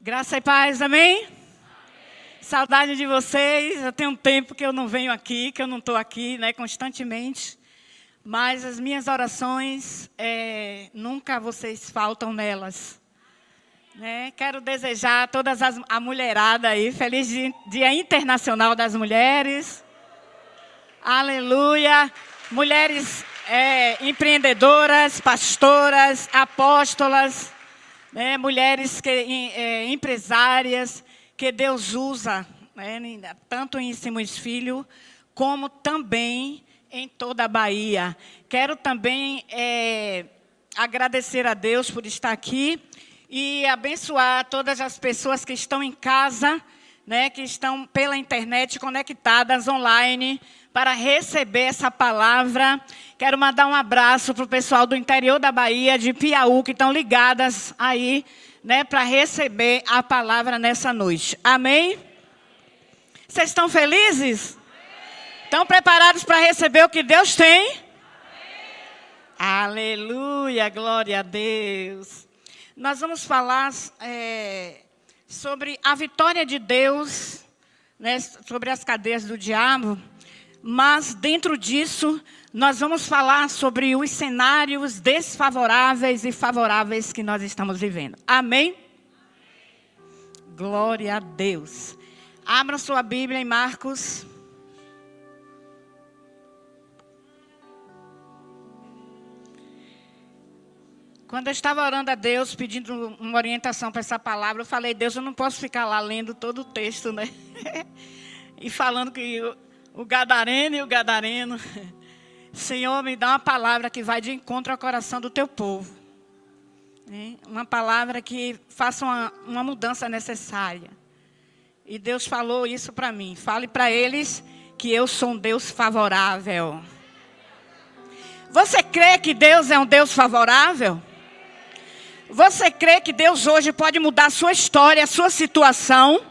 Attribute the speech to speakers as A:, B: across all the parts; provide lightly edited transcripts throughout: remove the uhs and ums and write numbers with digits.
A: Graça e paz, amém? Saudade de vocês. Já tem um tempo que eu não venho aqui, que eu não estou aqui, constantemente. Mas as minhas orações, nunca vocês faltam nelas. Quero desejar a todas a mulherada aí, feliz Dia Internacional das Mulheres. Aleluia. Mulheres empreendedoras, pastoras, apóstolas. Mulheres empresárias que Deus usa, tanto em Simões Filho, como também em toda a Bahia. Quero também agradecer a Deus por estar aqui e abençoar todas as pessoas que estão em casa, que estão pela internet conectadas online, para receber essa palavra. Quero mandar um abraço para o pessoal do interior da Bahia, de Piauí, que estão ligadas aí, para receber a palavra nessa noite. Amém? Vocês estão felizes? Estão preparados para receber o que Deus tem? Aleluia, glória a Deus. Nós vamos falar sobre a vitória de Deus, sobre as cadeias do diabo. Mas, dentro disso, nós vamos falar sobre os cenários desfavoráveis e favoráveis que nós estamos vivendo. Amém? Glória a Deus. Abra sua Bíblia em Marcos. Quando eu estava orando a Deus, pedindo uma orientação para essa palavra, eu falei: Deus, eu não posso ficar lá lendo todo o texto, e falando que o gadareno e o gadareno. Senhor, me dá uma palavra que vai de encontro ao coração do teu povo. Uma palavra que faça uma mudança necessária. E Deus falou isso para mim. Fale para eles que eu sou um Deus favorável. Você crê que Deus é um Deus favorável? Você crê que Deus hoje pode mudar a sua história, a sua situação?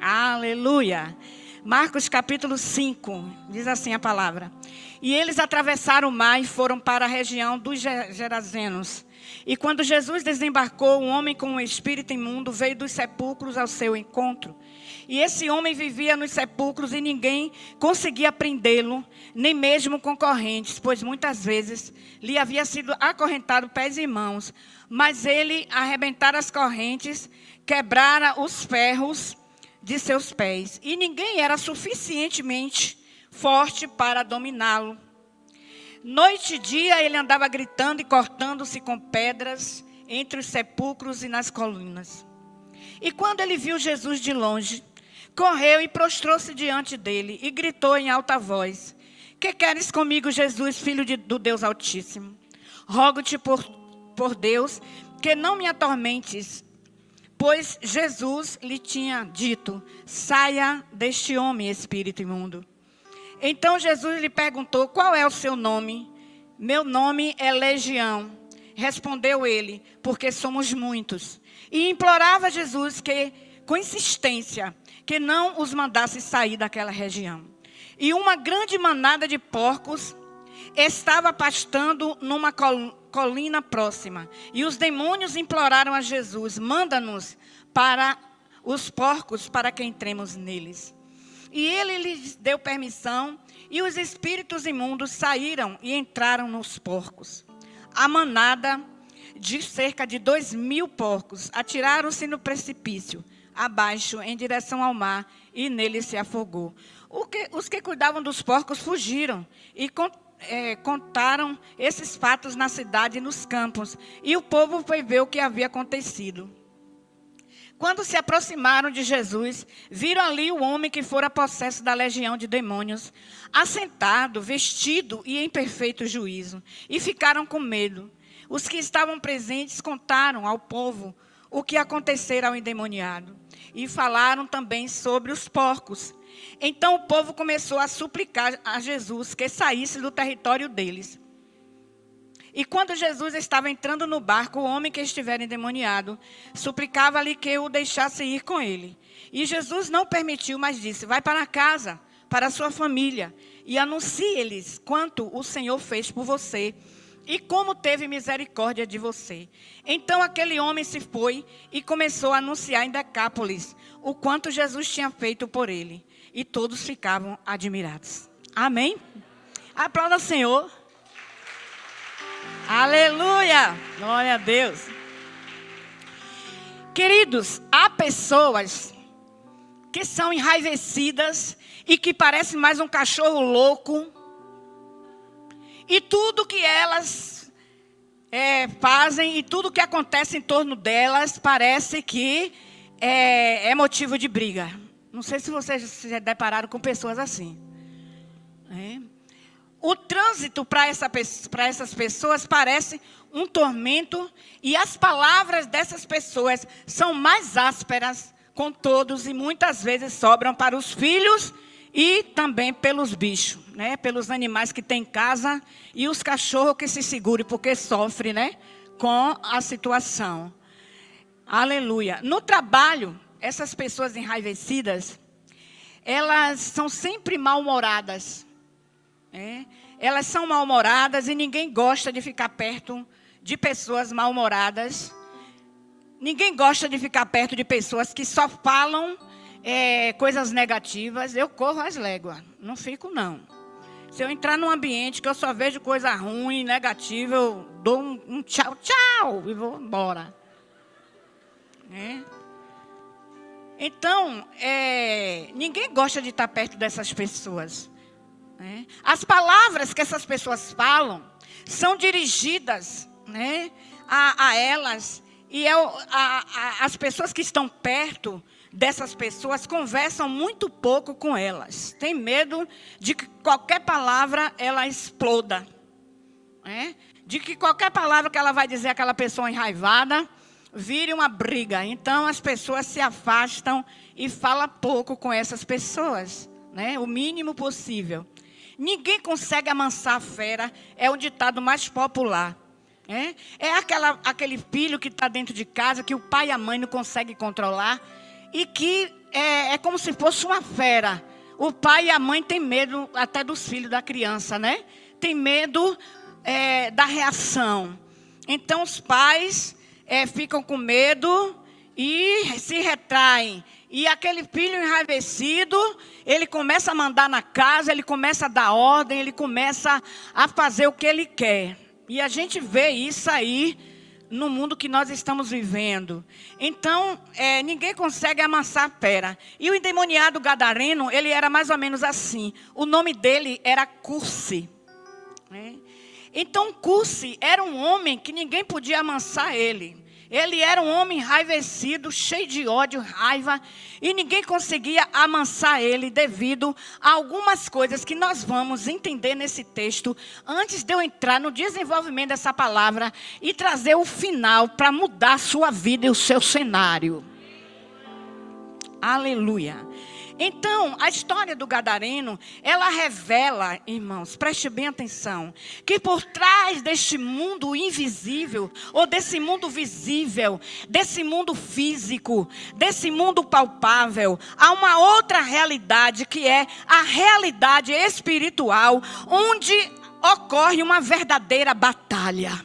A: Aleluia. Marcos capítulo 5, diz assim a palavra. E eles atravessaram o mar e foram para a região dos Gerazenos. E quando Jesus desembarcou, um homem com um espírito imundo veio dos sepulcros ao seu encontro. E esse homem vivia nos sepulcros e ninguém conseguia prendê-lo, nem mesmo com correntes, pois muitas vezes lhe havia sido acorrentado pés e mãos. Mas ele arrebentara as correntes, quebrara os ferros de seus pés, e ninguém era suficientemente forte para dominá-lo. Noite e dia ele andava gritando e cortando-se com pedras entre os sepulcros e nas colinas. E quando ele viu Jesus de longe, correu e prostrou-se diante dele e gritou em alta voz: Que queres comigo, Jesus, filho do Deus Altíssimo? Rogo-te por Deus que não me atormentes. Pois Jesus lhe tinha dito: saia deste homem, espírito imundo. Então Jesus lhe perguntou: qual é o seu nome? Meu nome é Legião, respondeu ele, porque somos muitos. E implorava Jesus com insistência, que não os mandasse sair daquela região. E uma grande manada de porcos estava pastando numa colina próxima. E os demônios imploraram a Jesus: manda-nos para os porcos, para que entremos neles. E ele lhes deu permissão, e os espíritos imundos saíram e entraram nos porcos. A manada, de cerca de 2.000 porcos, atiraram-se no precipício, abaixo, em direção ao mar, e nele se afogou. Os que cuidavam dos porcos fugiram e contaram esses fatos na cidade e nos campos, e o povo foi ver o que havia acontecido. Quando se aproximaram de Jesus, viram ali o homem que fora possesso da legião de demônios, assentado, vestido e em perfeito juízo, e ficaram com medo. Os que estavam presentes contaram ao povo o que acontecera ao endemoniado, e falaram também sobre os porcos. Então o povo começou a suplicar a Jesus que saísse do território deles. E quando Jesus estava entrando no barco, o homem que estivera endemoniado suplicava-lhe que o deixasse ir com ele. E Jesus não permitiu, mas disse: vai para casa, para a sua família, e anuncie-lhes quanto o Senhor fez por você e como teve misericórdia de você. Então aquele homem se foi e começou a anunciar em Decápolis o quanto Jesus tinha feito por ele. E todos ficavam admirados. Amém? Aplauda o Senhor. Aleluia! Glória a Deus. Queridos, há pessoas que são enraivecidas e que parecem mais um cachorro louco. E tudo que elas fazem e tudo que acontece em torno delas parece que é motivo de briga. Não sei se vocês se depararam com pessoas assim. O trânsito para essas pessoas parece um tormento e as palavras dessas pessoas são mais ásperas com todos e muitas vezes sobram para os filhos e também pelos bichos, né? Pelos animais que tem em casa e os cachorros que se segurem porque sofrem, né? Com a situação. Aleluia. No trabalho, essas pessoas enraivecidas, elas são sempre mal-humoradas. Elas são mal-humoradas e ninguém gosta de ficar perto de pessoas mal-humoradas. Ninguém gosta de ficar perto de pessoas que só falam coisas negativas. Eu corro as léguas, não fico não. Se eu entrar num ambiente que eu só vejo coisa ruim, negativa, eu dou um tchau, tchau e vou embora. Então, ninguém gosta de estar perto dessas pessoas. As palavras que essas pessoas falam são dirigidas, né, a elas. E as pessoas que estão perto dessas pessoas conversam muito pouco com elas. Tem medo de que qualquer palavra ela exploda. De que qualquer palavra que ela vai dizer àquela pessoa enraivada vire uma briga. Então as pessoas se afastam e falam pouco com essas pessoas, né? O mínimo possível. Ninguém consegue amansar a fera, é o ditado mais popular. Aquele filho que está dentro de casa, que o pai e a mãe não conseguem controlar, e que é como se fosse uma fera. O pai e a mãe têm medo até dos filhos da criança, né? Tem medo da reação. Então os pais ficam com medo e se retraem. E aquele filho enraivecido, ele começa a mandar na casa, ele começa a dar ordem, ele começa a fazer o que ele quer. E a gente vê isso aí no mundo que nós estamos vivendo. Então, ninguém consegue amansar a fera. E o endemoniado gadareno, ele era mais ou menos assim. O nome dele era Curse. Então, Curse era um homem que ninguém podia amansar ele. Ele era um homem enraivecido, cheio de ódio, raiva, e ninguém conseguia amansar ele devido a algumas coisas que nós vamos entender nesse texto, antes de eu entrar no desenvolvimento dessa palavra e trazer o final para mudar a sua vida e o seu cenário. Aleluia. Então, a história do gadareno, ela revela, irmãos, preste bem atenção, que por trás deste mundo invisível, ou desse mundo visível, desse mundo físico, desse mundo palpável, há uma outra realidade, que é a realidade espiritual, onde ocorre uma verdadeira batalha.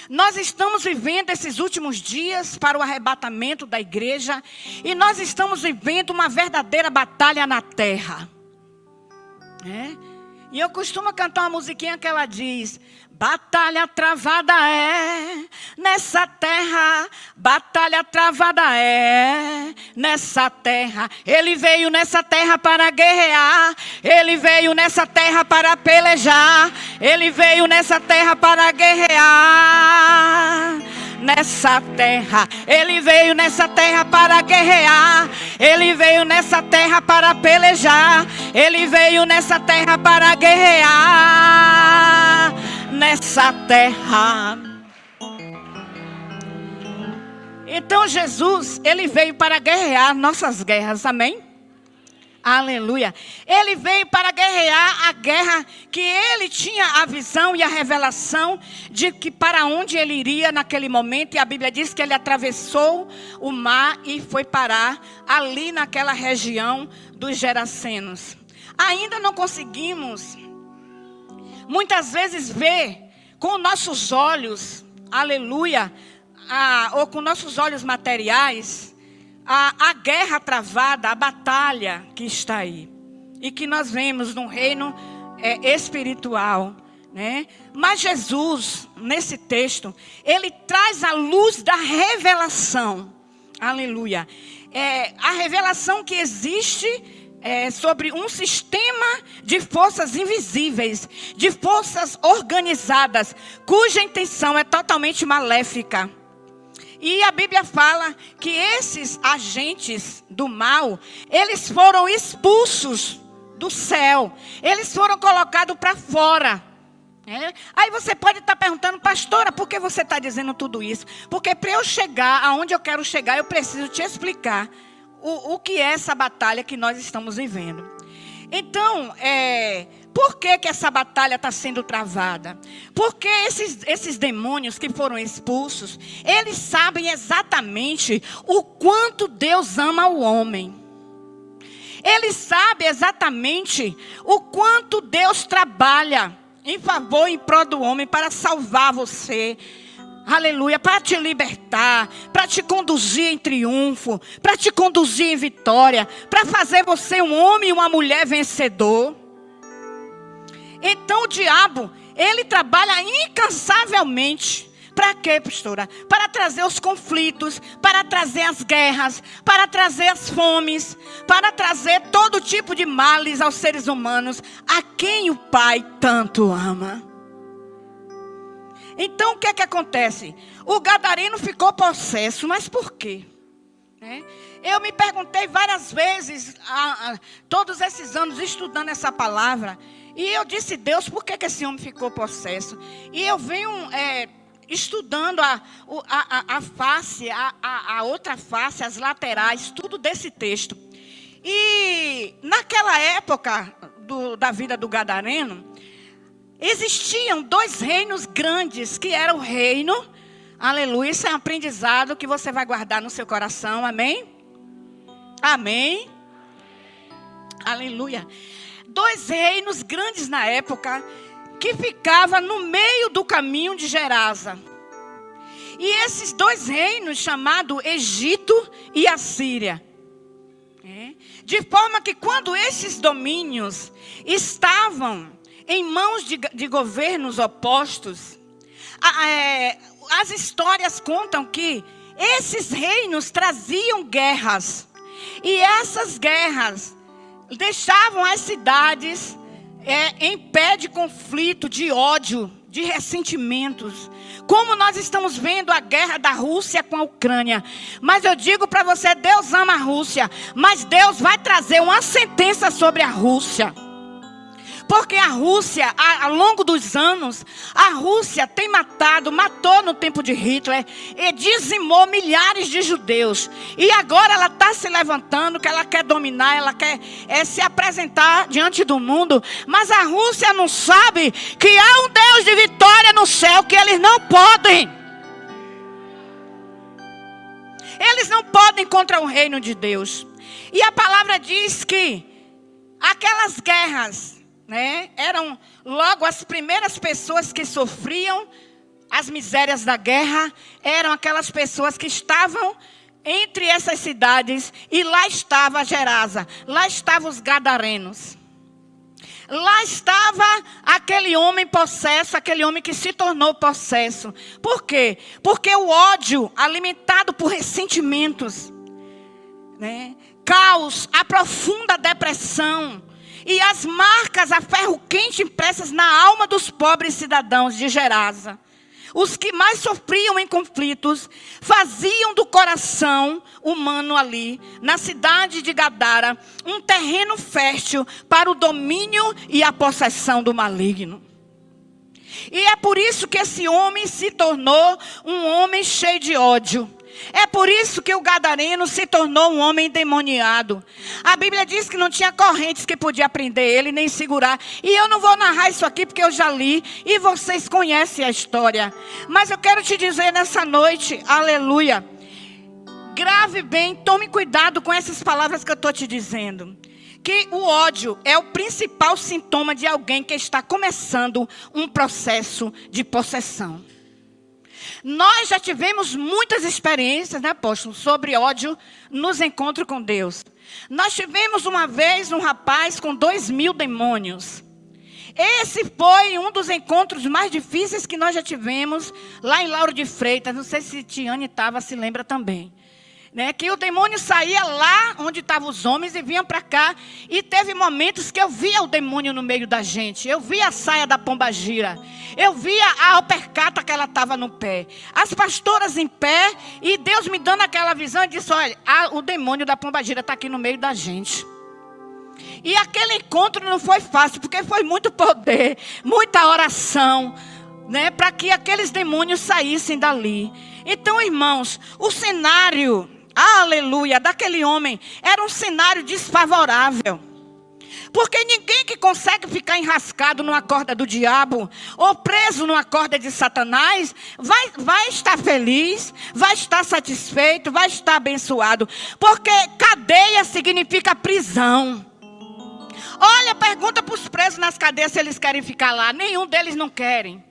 A: Nós estamos vivendo esses últimos dias para o arrebatamento da igreja. E nós estamos vivendo uma verdadeira batalha na terra. E eu costumo cantar uma musiquinha que ela diz: batalha travada nessa terra, batalha travada nessa terra. Ele veio nessa terra para guerrear, ele veio nessa terra para pelejar, ele veio nessa terra para guerrear. Nessa terra, ele veio nessa terra para guerrear, ele veio nessa terra para pelejar, ele veio nessa terra para guerrear. Nessa terra. Então Jesus, ele veio para guerrear nossas guerras, amém? Aleluia. Ele veio para guerrear a guerra que ele tinha a visão e a revelação de que para onde ele iria naquele momento. E a Bíblia diz que ele atravessou o mar e foi parar ali naquela região dos Gerasenos. Ainda não conseguimos muitas vezes ver com nossos olhos, aleluia, ou com nossos olhos materiais, a guerra travada, a batalha que está aí. E que nós vemos no reino espiritual, né? Mas Jesus, nesse texto, ele traz a luz da revelação. Aleluia. A revelação que existe sobre um sistema de forças invisíveis, de forças organizadas, cuja intenção é totalmente maléfica. E a Bíblia fala que esses agentes do mal, eles foram expulsos do céu. Eles foram colocados para fora. Aí você pode estar perguntando, pastora, por que você está dizendo tudo isso? Porque para eu chegar aonde eu quero chegar, eu preciso te explicar o que é essa batalha que nós estamos vivendo. Então, por que essa batalha está sendo travada? Porque esses demônios que foram expulsos, eles sabem exatamente o quanto Deus ama o homem. Ele sabe exatamente o quanto Deus trabalha em favor e em prol do homem para salvar você. Aleluia, para te libertar, para te conduzir em triunfo, para te conduzir em vitória, para fazer você um homem e uma mulher vencedor. Então o diabo, ele trabalha incansavelmente. Para quê, pastora? Para trazer os conflitos, para trazer as guerras, para trazer as fomes, para trazer todo tipo de males aos seres humanos, a quem o Pai tanto ama. Então o que é que acontece? O gadareno ficou possesso, mas por quê? Eu me perguntei várias vezes, todos esses anos estudando essa palavra, e eu disse, Deus, por que esse homem ficou possesso? E eu venho estudando a face, a outra face, as laterais, tudo desse texto. E naquela época da vida do gadareno, existiam 2 reinos grandes, que era o reino, aleluia, isso é um aprendizado que você vai guardar no seu coração, amém? Amém? Aleluia. 2 reinos grandes na época, que ficava no meio do caminho de Gerasa. E esses 2 reinos, chamados Egito e Assíria. De forma que quando esses domínios estavam em mãos de governos opostos, as histórias contam que esses reinos traziam guerras. E essas guerras deixavam as cidades em pé de conflito, de ódio, de ressentimentos. Como nós estamos vendo a guerra da Rússia com a Ucrânia. Mas eu digo para você, Deus ama a Rússia, mas Deus vai trazer uma sentença sobre a Rússia. Porque a Rússia, ao longo dos anos, a Rússia tem matou no tempo de Hitler, e dizimou milhares de judeus. E agora ela está se levantando, que ela quer dominar, ela quer se apresentar diante do mundo. Mas a Rússia não sabe que há um Deus de vitória no céu, que eles não podem. Eles não podem contra o reino de Deus. E a palavra diz que aquelas guerras, eram logo as primeiras pessoas que sofriam as misérias da guerra, eram aquelas pessoas que estavam entre essas cidades, e lá estava Gerasa, lá estavam os gadarenos, lá estava aquele homem possesso, aquele homem que se tornou possesso. Por quê? Porque o ódio alimentado por ressentimentos, caos, a profunda depressão, e as marcas a ferro quente impressas na alma dos pobres cidadãos de Gerasa, os que mais sofriam em conflitos, faziam do coração humano ali, na cidade de Gadara, um terreno fértil para o domínio e a possessão do maligno. E é por isso que esse homem se tornou um homem cheio de ódio. É por isso que o gadareno se tornou um homem endemoniado. A Bíblia diz que não tinha correntes que podia prender ele, nem segurar. E eu não vou narrar isso aqui porque eu já li e vocês conhecem a história. Mas eu quero te dizer nessa noite, aleluia, grave bem, tome cuidado com essas palavras que eu estou te dizendo. que o ódio é o principal sintoma de alguém que está começando um processo de possessão. Nós já tivemos muitas experiências, né, apóstolo, sobre ódio nos encontros com Deus. Nós tivemos uma vez um rapaz com 2.000 demônios. Esse foi um dos encontros mais difíceis que nós já tivemos lá em Lauro de Freitas. Não sei se Tiane estava, se lembra também. Né, que o demônio saía lá onde estavam os homens e vinha para cá. E teve momentos que eu via o demônio no meio da gente. Eu via a saia da pombagira. Eu via a alpercata que ela estava no pé. As pastoras em pé. E Deus me dando aquela visão e disse, olha, o demônio da pombagira está aqui no meio da gente. E aquele encontro não foi fácil, porque foi muito poder, muita oração, né, para que aqueles demônios saíssem dali. Então, irmãos, o cenário, aleluia, daquele homem era um cenário desfavorável. Porque ninguém que consegue ficar enrascado numa corda do diabo ou preso numa corda de Satanás vai estar feliz, vai estar satisfeito, vai estar abençoado. Porque cadeia significa prisão. Olha, pergunta para os presos nas cadeias se eles querem ficar lá. Nenhum deles não querem.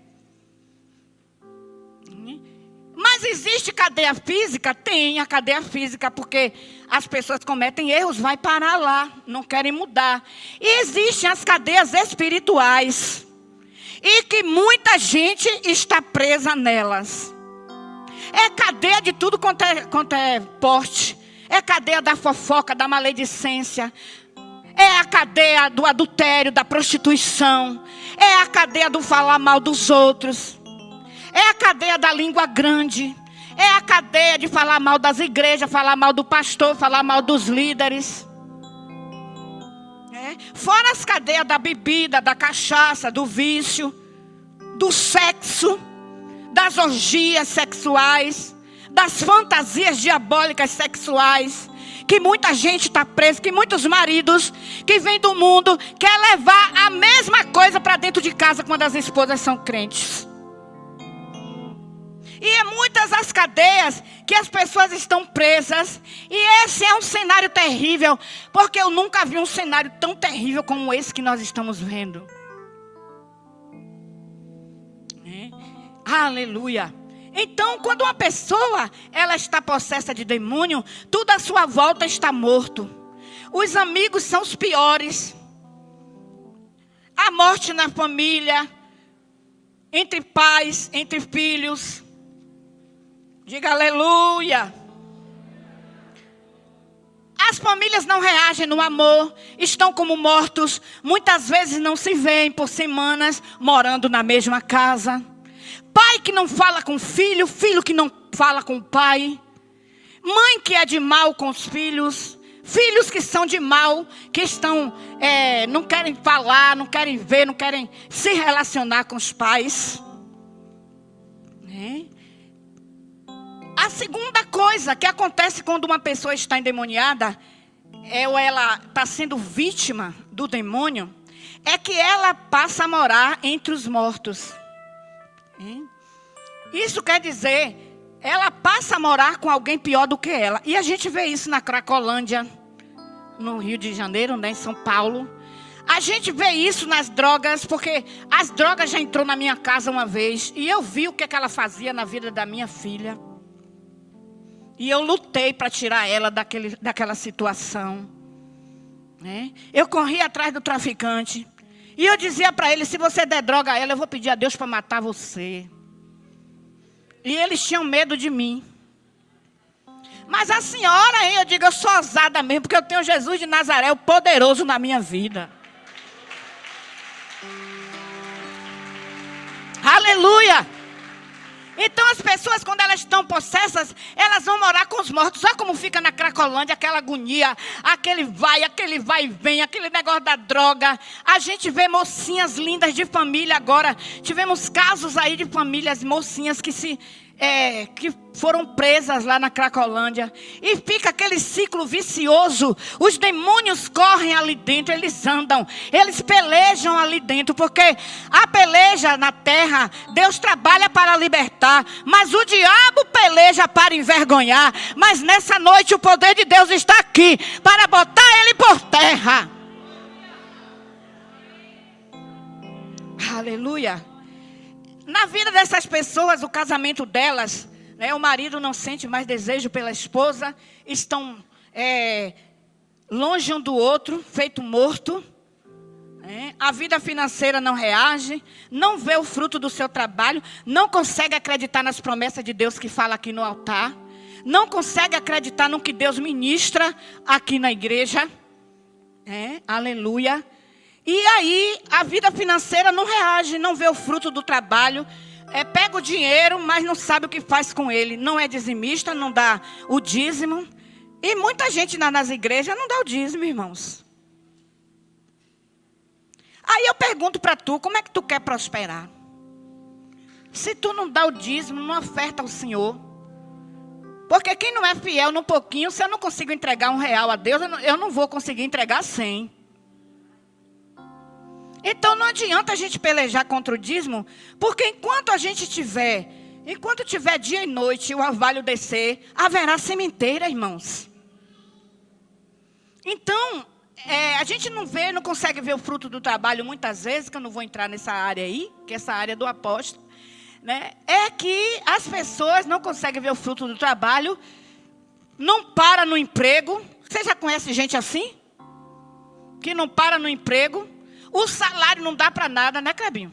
A: Mas existe cadeia física? Tem a cadeia física, porque as pessoas cometem erros, vai parar lá, não querem mudar. E existem as cadeias espirituais, e que muita gente está presa nelas. É cadeia de tudo quanto é porte. É cadeia da fofoca, da maledicência. É a cadeia do adultério, da prostituição. É a cadeia do falar mal dos outros. É a cadeia da língua grande. É a cadeia de falar mal das igrejas, falar mal do pastor, falar mal dos líderes. Fora as cadeias da bebida, da cachaça, do vício, do sexo, das orgias sexuais, das fantasias diabólicas sexuais. Que muita gente está presa, que muitos maridos que vêm do mundo quer levar a mesma coisa para dentro de casa quando as esposas são crentes. E é muitas as cadeias que as pessoas estão presas. E esse é um cenário terrível, porque eu nunca vi um cenário tão terrível como esse que nós estamos vendo. Aleluia. Então, quando uma pessoa ela está possessa de demônio, tudo à sua volta está morto. Os amigos são os piores. A morte na família, entre pais, entre filhos. Diga aleluia. As famílias não reagem no amor, estão como mortos. Muitas vezes não se veem por semanas morando na mesma casa. Pai que não fala com filho, filho que não fala com o pai. Mãe que é de mal com os filhos. Filhos que são de mal, que estão, não querem falar, não querem ver, não querem se relacionar com os pais. A segunda coisa que acontece quando uma pessoa está endemoniada, ou ela está sendo vítima do demônio, é que ela passa a morar entre os mortos. Isso quer dizer, ela passa a morar com alguém pior do que ela. E a gente vê isso na Cracolândia, no Rio de Janeiro, né, em São Paulo. A gente vê isso nas drogas, porque as drogas já entrou na minha casa uma vez. E eu vi o que ela fazia na vida da minha filha. E eu lutei para tirar ela daquela situação. Eu corri atrás do traficante. E eu dizia para ele, se você der droga a ela, eu vou pedir a Deus para matar você. E eles tinham medo de mim. Mas a senhora, eu digo, eu sou ousada mesmo, porque eu tenho Jesus de Nazaré, o poderoso na minha vida. Aleluia! Então as pessoas, quando elas estão possessas, elas vão morar com os mortos. Olha como fica na Cracolândia, aquela agonia, aquele vai e vem, aquele negócio da droga. A gente vê mocinhas lindas de família agora. Tivemos casos aí de famílias, mocinhas que foram presas lá na Cracolândia. E fica aquele ciclo vicioso. Os demônios correm ali dentro, eles andam, eles pelejam ali dentro. Porque a peleja na terra, Deus trabalha para libertar, mas o diabo peleja para envergonhar. Mas nessa noite o poder de Deus está aqui para botar ele por terra. Aleluia. Na vida dessas pessoas, o casamento delas, né, o marido não sente mais desejo pela esposa, estão longe um do outro, feito morto. A vida financeira não reage, não vê o fruto do seu trabalho, não consegue acreditar nas promessas de Deus que fala aqui no altar, não consegue acreditar no que Deus ministra aqui na igreja. Aleluia. E aí a vida financeira não reage, não vê o fruto do trabalho, pega o dinheiro, mas não sabe o que faz com ele, não é dizimista, não dá o dízimo. E muita gente nas igrejas não dá o dízimo, irmãos. Aí eu pergunto para tu, como é que tu quer prosperar? Se tu não dá o dízimo, não oferta ao Senhor. Porque quem não é fiel num pouquinho, se eu não consigo entregar R$1 a Deus, eu não vou conseguir entregar 100. Então não adianta a gente pelejar contra o dízimo, porque enquanto tiver dia e noite, o orvalho descer, haverá sementeira, irmãos. Então, a gente não consegue ver o fruto do trabalho muitas vezes, que eu não vou entrar nessa área aí, que é essa área do apóstolo, né? É que as pessoas não conseguem ver o fruto do trabalho, não para no emprego. Você já conhece gente assim? Que não para no emprego, o salário não dá para nada, né, Clebinho?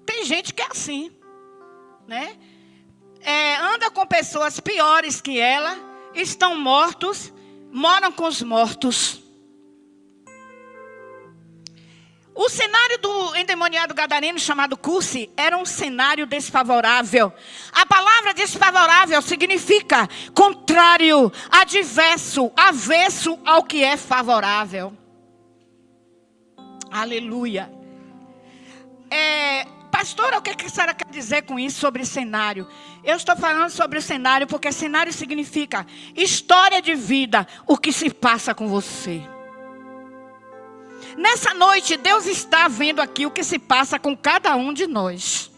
A: Tem gente que é assim, né? Anda com pessoas piores que ela, estão mortos, moram com os mortos. O cenário do endemoniado gadareno chamado Curse era um cenário desfavorável. A palavra desfavorável significa contrário, adverso, avesso ao que é favorável. Aleluia. Pastora, o que a senhora quer dizer com isso sobre cenário? Eu estou falando sobre o cenário porque cenário significa história de vida, o que se passa com você. Nessa noite, Deus está vendo aqui o que se passa com cada um de nós.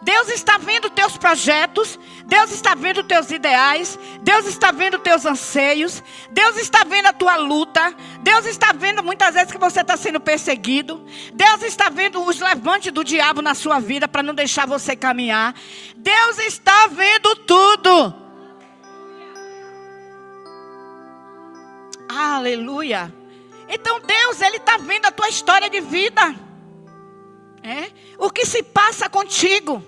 A: Deus está vendo teus projetos, Deus está vendo teus ideais, Deus está vendo teus anseios, Deus está vendo a tua luta, Deus está vendo muitas vezes que você está sendo perseguido, Deus está vendo os levantes do diabo na sua vida para não deixar você caminhar. Deus está vendo tudo. Aleluia. Então Deus, Ele está vendo a tua história de vida. O que se passa contigo.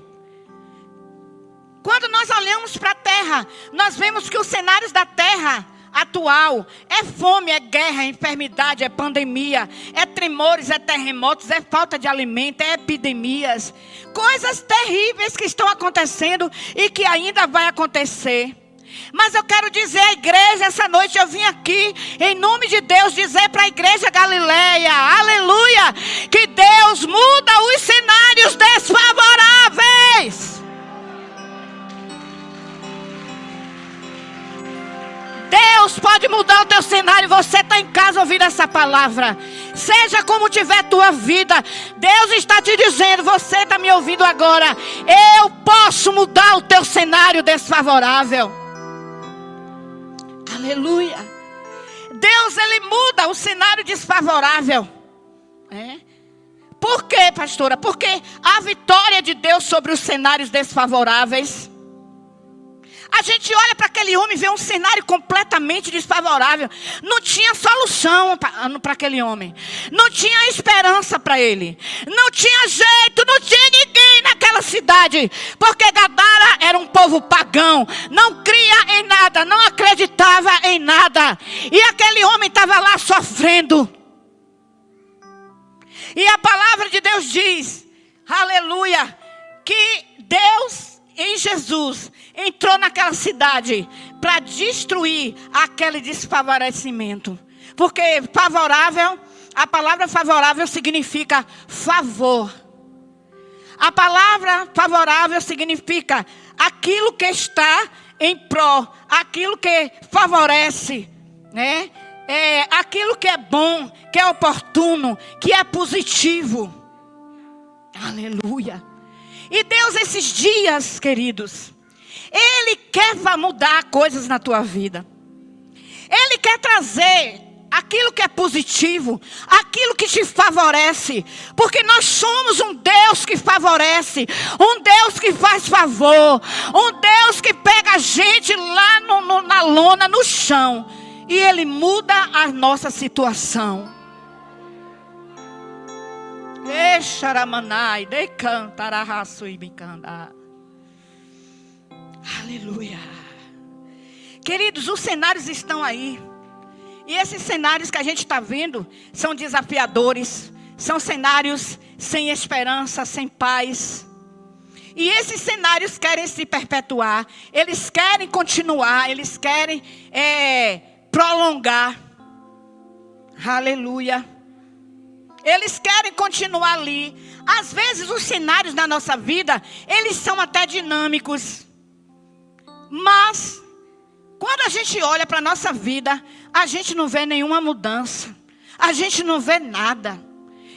A: Quando nós olhamos para a terra, nós vemos que os cenários da terra atual é fome, é guerra, é enfermidade, é pandemia, é tremores, é terremotos, é falta de alimento, é epidemias. Coisas terríveis que estão acontecendo e que ainda vai acontecer. Mas eu quero dizer à igreja, essa noite eu vim aqui, em nome de Deus, dizer para a igreja Galileia, aleluia, que Deus muda os cenários desfavoráveis. Deus pode mudar o teu cenário. Você está em casa ouvindo essa palavra. Seja como tiver a tua vida, Deus está te dizendo, você está me ouvindo agora, eu posso mudar o teu cenário desfavorável. Aleluia. Deus, Ele muda o cenário desfavorável. Por quê, pastora? Porque a vitória de Deus sobre os cenários desfavoráveis. A gente olha para aquele homem e vê um cenário completamente desfavorável. Não tinha solução para aquele homem. Não tinha esperança para ele. Não tinha jeito, não tinha ninguém naquela cidade. Porque Gadara era um povo pagão. Não cria em nada, não acreditava em nada. E aquele homem estava lá sofrendo. E a palavra de Deus diz, aleluia, que Deus em Jesus entrou naquela cidade para destruir aquele desfavorecimento. Porque favorável, a palavra favorável significa favor. A palavra favorável significa aquilo que está em pró, aquilo que favorece, né? Aquilo que é bom, que é oportuno, que é positivo. Aleluia. E Deus, esses dias, queridos, Ele quer mudar coisas na tua vida. Ele quer trazer aquilo que é positivo, aquilo que te favorece. Porque nós somos um Deus que favorece, um Deus que faz favor, um Deus que pega a gente lá na lona, no chão, e Ele muda a nossa situação. Aleluia. Queridos, os cenários estão aí. E esses cenários que a gente está vendo são desafiadores. São cenários sem esperança, sem paz. E esses cenários querem se perpetuar. Eles querem continuar. Eles querem prolongar. Aleluia. Eles querem continuar ali. Às vezes os cenários da nossa vida, eles são até dinâmicos. Mas, quando a gente olha para a nossa vida, a gente não vê nenhuma mudança. A gente não vê nada.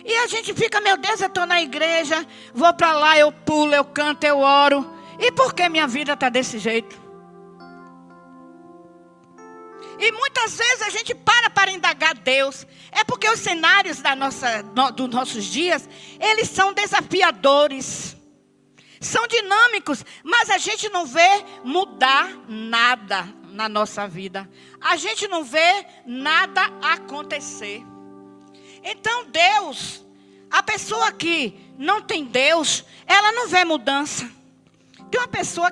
A: E a gente fica, meu Deus, eu estou na igreja, vou para lá, eu pulo, eu canto, eu oro. E por que minha vida está desse jeito? E muitas vezes a gente para indagar Deus. É porque os cenários dos nossos dias, eles são desafiadores. São dinâmicos, mas a gente não vê mudar nada na nossa vida. A gente não vê nada acontecer. Então Deus, a pessoa que não tem Deus, ela não vê mudança. Tem uma pessoa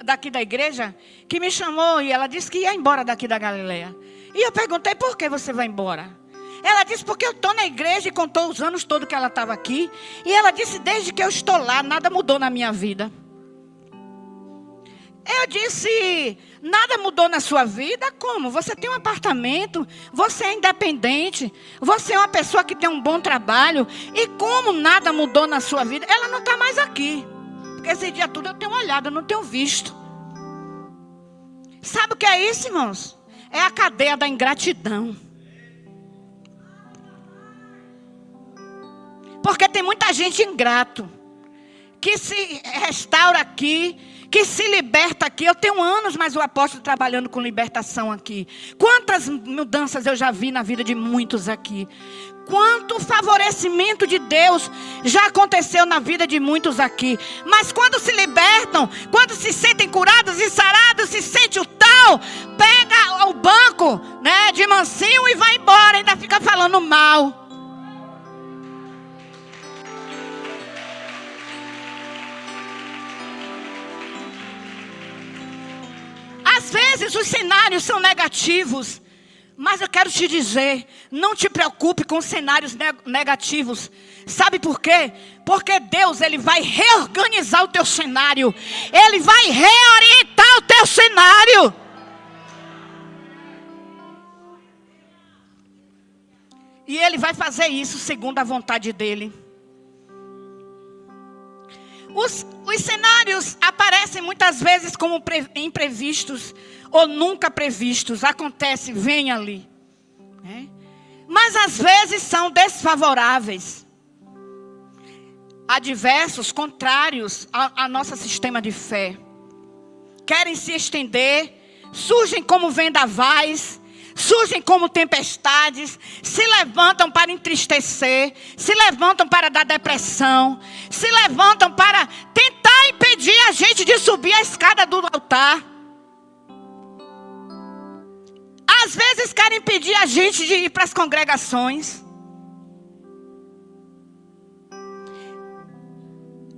A: daqui da igreja que me chamou e ela disse que ia embora daqui da Galileia. E eu perguntei, por que você vai embora? Ela disse, porque eu estou na igreja, e contou os anos todos que ela estava aqui. E ela disse, desde que eu estou lá, nada mudou na minha vida. Eu disse, nada mudou na sua vida? Como? Você tem um apartamento, você é independente, você é uma pessoa que tem um bom trabalho. E como nada mudou na sua vida? Ela não está mais aqui. Porque esse dia tudo eu tenho olhado, eu não tenho visto. Sabe o que é isso, irmãos? É a cadeia da ingratidão. Porque tem muita gente ingrato, que se restaura aqui, que se liberta aqui. Eu tenho anos, mas o apóstolo trabalhando com libertação aqui. Quantas mudanças eu já vi na vida de muitos aqui. Quanto favorecimento de Deus já aconteceu na vida de muitos aqui. Mas quando se libertam, quando se sentem curados e sarados, se sente o tal, pega o banco, né, de mansinho e vai embora, ainda fica falando mal. Às vezes os cenários são negativos, mas eu quero te dizer, não te preocupe com cenários negativos. Sabe por quê? Porque Deus, Ele vai reorganizar o teu cenário. Ele vai reorientar o teu cenário. E Ele vai fazer isso segundo a vontade dEle. Os cenários aparecem muitas vezes como imprevistos ou nunca previstos. Acontece, vem ali. Mas às vezes são desfavoráveis. Adversos, contrários ao nosso sistema de fé. Querem se estender, surgem como vendavais, surgem como tempestades, se levantam para entristecer, se levantam para dar depressão, se levantam para tentar impedir a gente de subir a escada do altar. Às vezes querem impedir a gente de ir para as congregações.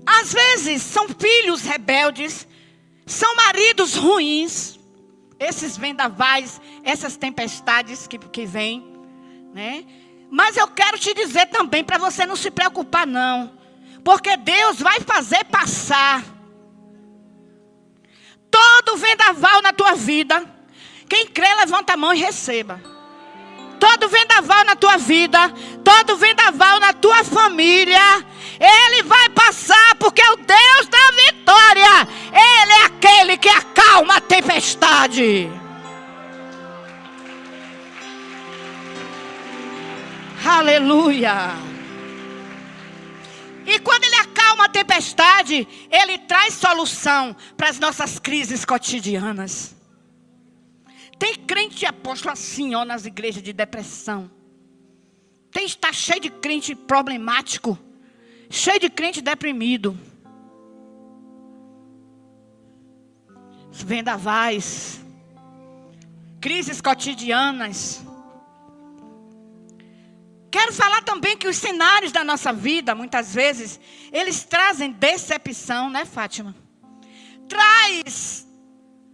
A: Às vezes são filhos rebeldes, são maridos ruins. Esses vendavais, essas tempestades que vêm, né? Mas eu quero te dizer também, para você não se preocupar não. Porque Deus vai fazer passar todo vendaval na tua vida. Quem crê, levanta a mão e receba. Todo vendaval na tua vida, todo vendaval na tua família, Ele vai passar, porque é o Deus da vitória. Ele é aquele que acalma a tempestade. Aleluia. E quando Ele acalma a tempestade, Ele traz solução para as nossas crises cotidianas. Tem crente apóstolo assim, ó, nas igrejas de depressão. Está cheio de crente problemático. Cheio de crente deprimido. Vendavais. Crises cotidianas. Quero falar também que os cenários da nossa vida, muitas vezes, eles trazem decepção, né, Fátima? Traz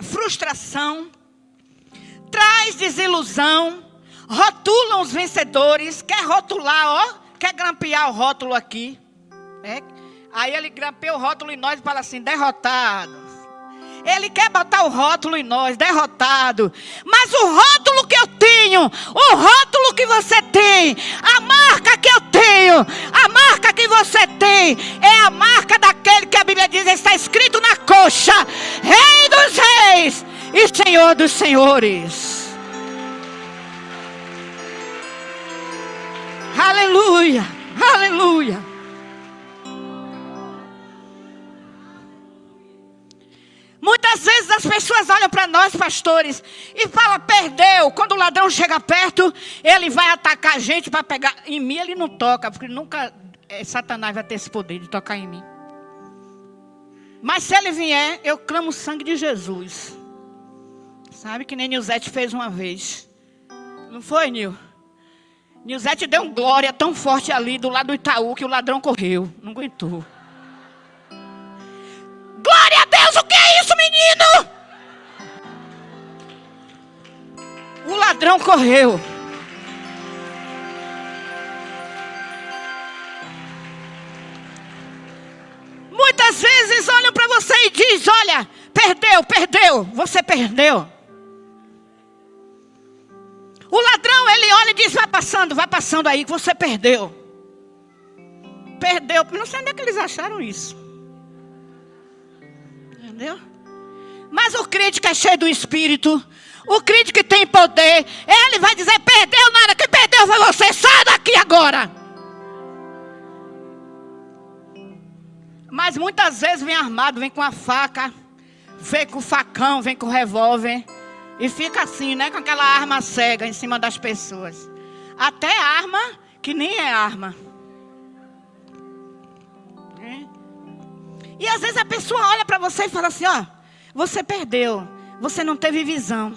A: frustração, traz desilusão, rotulam os vencedores, quer rotular, ó, quer grampear o rótulo aqui. Aí ele grampeia o rótulo em nós e fala assim, derrotados. Ele quer botar o rótulo em nós, derrotado. Mas o rótulo que eu tenho, o rótulo que você tem, a marca que eu tenho, a marca que você tem, é a marca daquele que a Bíblia diz, está escrito na coxa, Rei dos Reis e Senhor dos Senhores. Aleluia, aleluia. Muitas vezes as pessoas olham para nós, pastores, e falam, perdeu. Quando o ladrão chega perto, ele vai atacar a gente para pegar. Em mim ele não toca, porque nunca Satanás vai ter esse poder de tocar em mim. Mas se ele vier, eu clamo o sangue de Jesus. Sabe que nem Nilzete fez uma vez. Não foi, Nil? Nilzete deu um glória tão forte ali do lado do Itaú que o ladrão correu. Não aguentou. Glória a Deus, o que é isso, menino? O ladrão correu. Muitas vezes olham para você e dizem, olha, perdeu, você perdeu. O ladrão, ele olha e diz, vai passando aí, que você perdeu. Perdeu, não sei onde é que eles acharam isso. Entendeu? Mas o crente que é cheio do Espírito, o crente que tem poder, ele vai dizer, perdeu nada, quem perdeu foi você, sai daqui agora. Mas muitas vezes vem armado, vem com a faca, vem com o facão, vem com o revólver, e fica assim, né, com aquela arma cega em cima das pessoas. Até arma que nem é arma. E às vezes a pessoa olha para você e fala assim, ó, você perdeu, você não teve visão.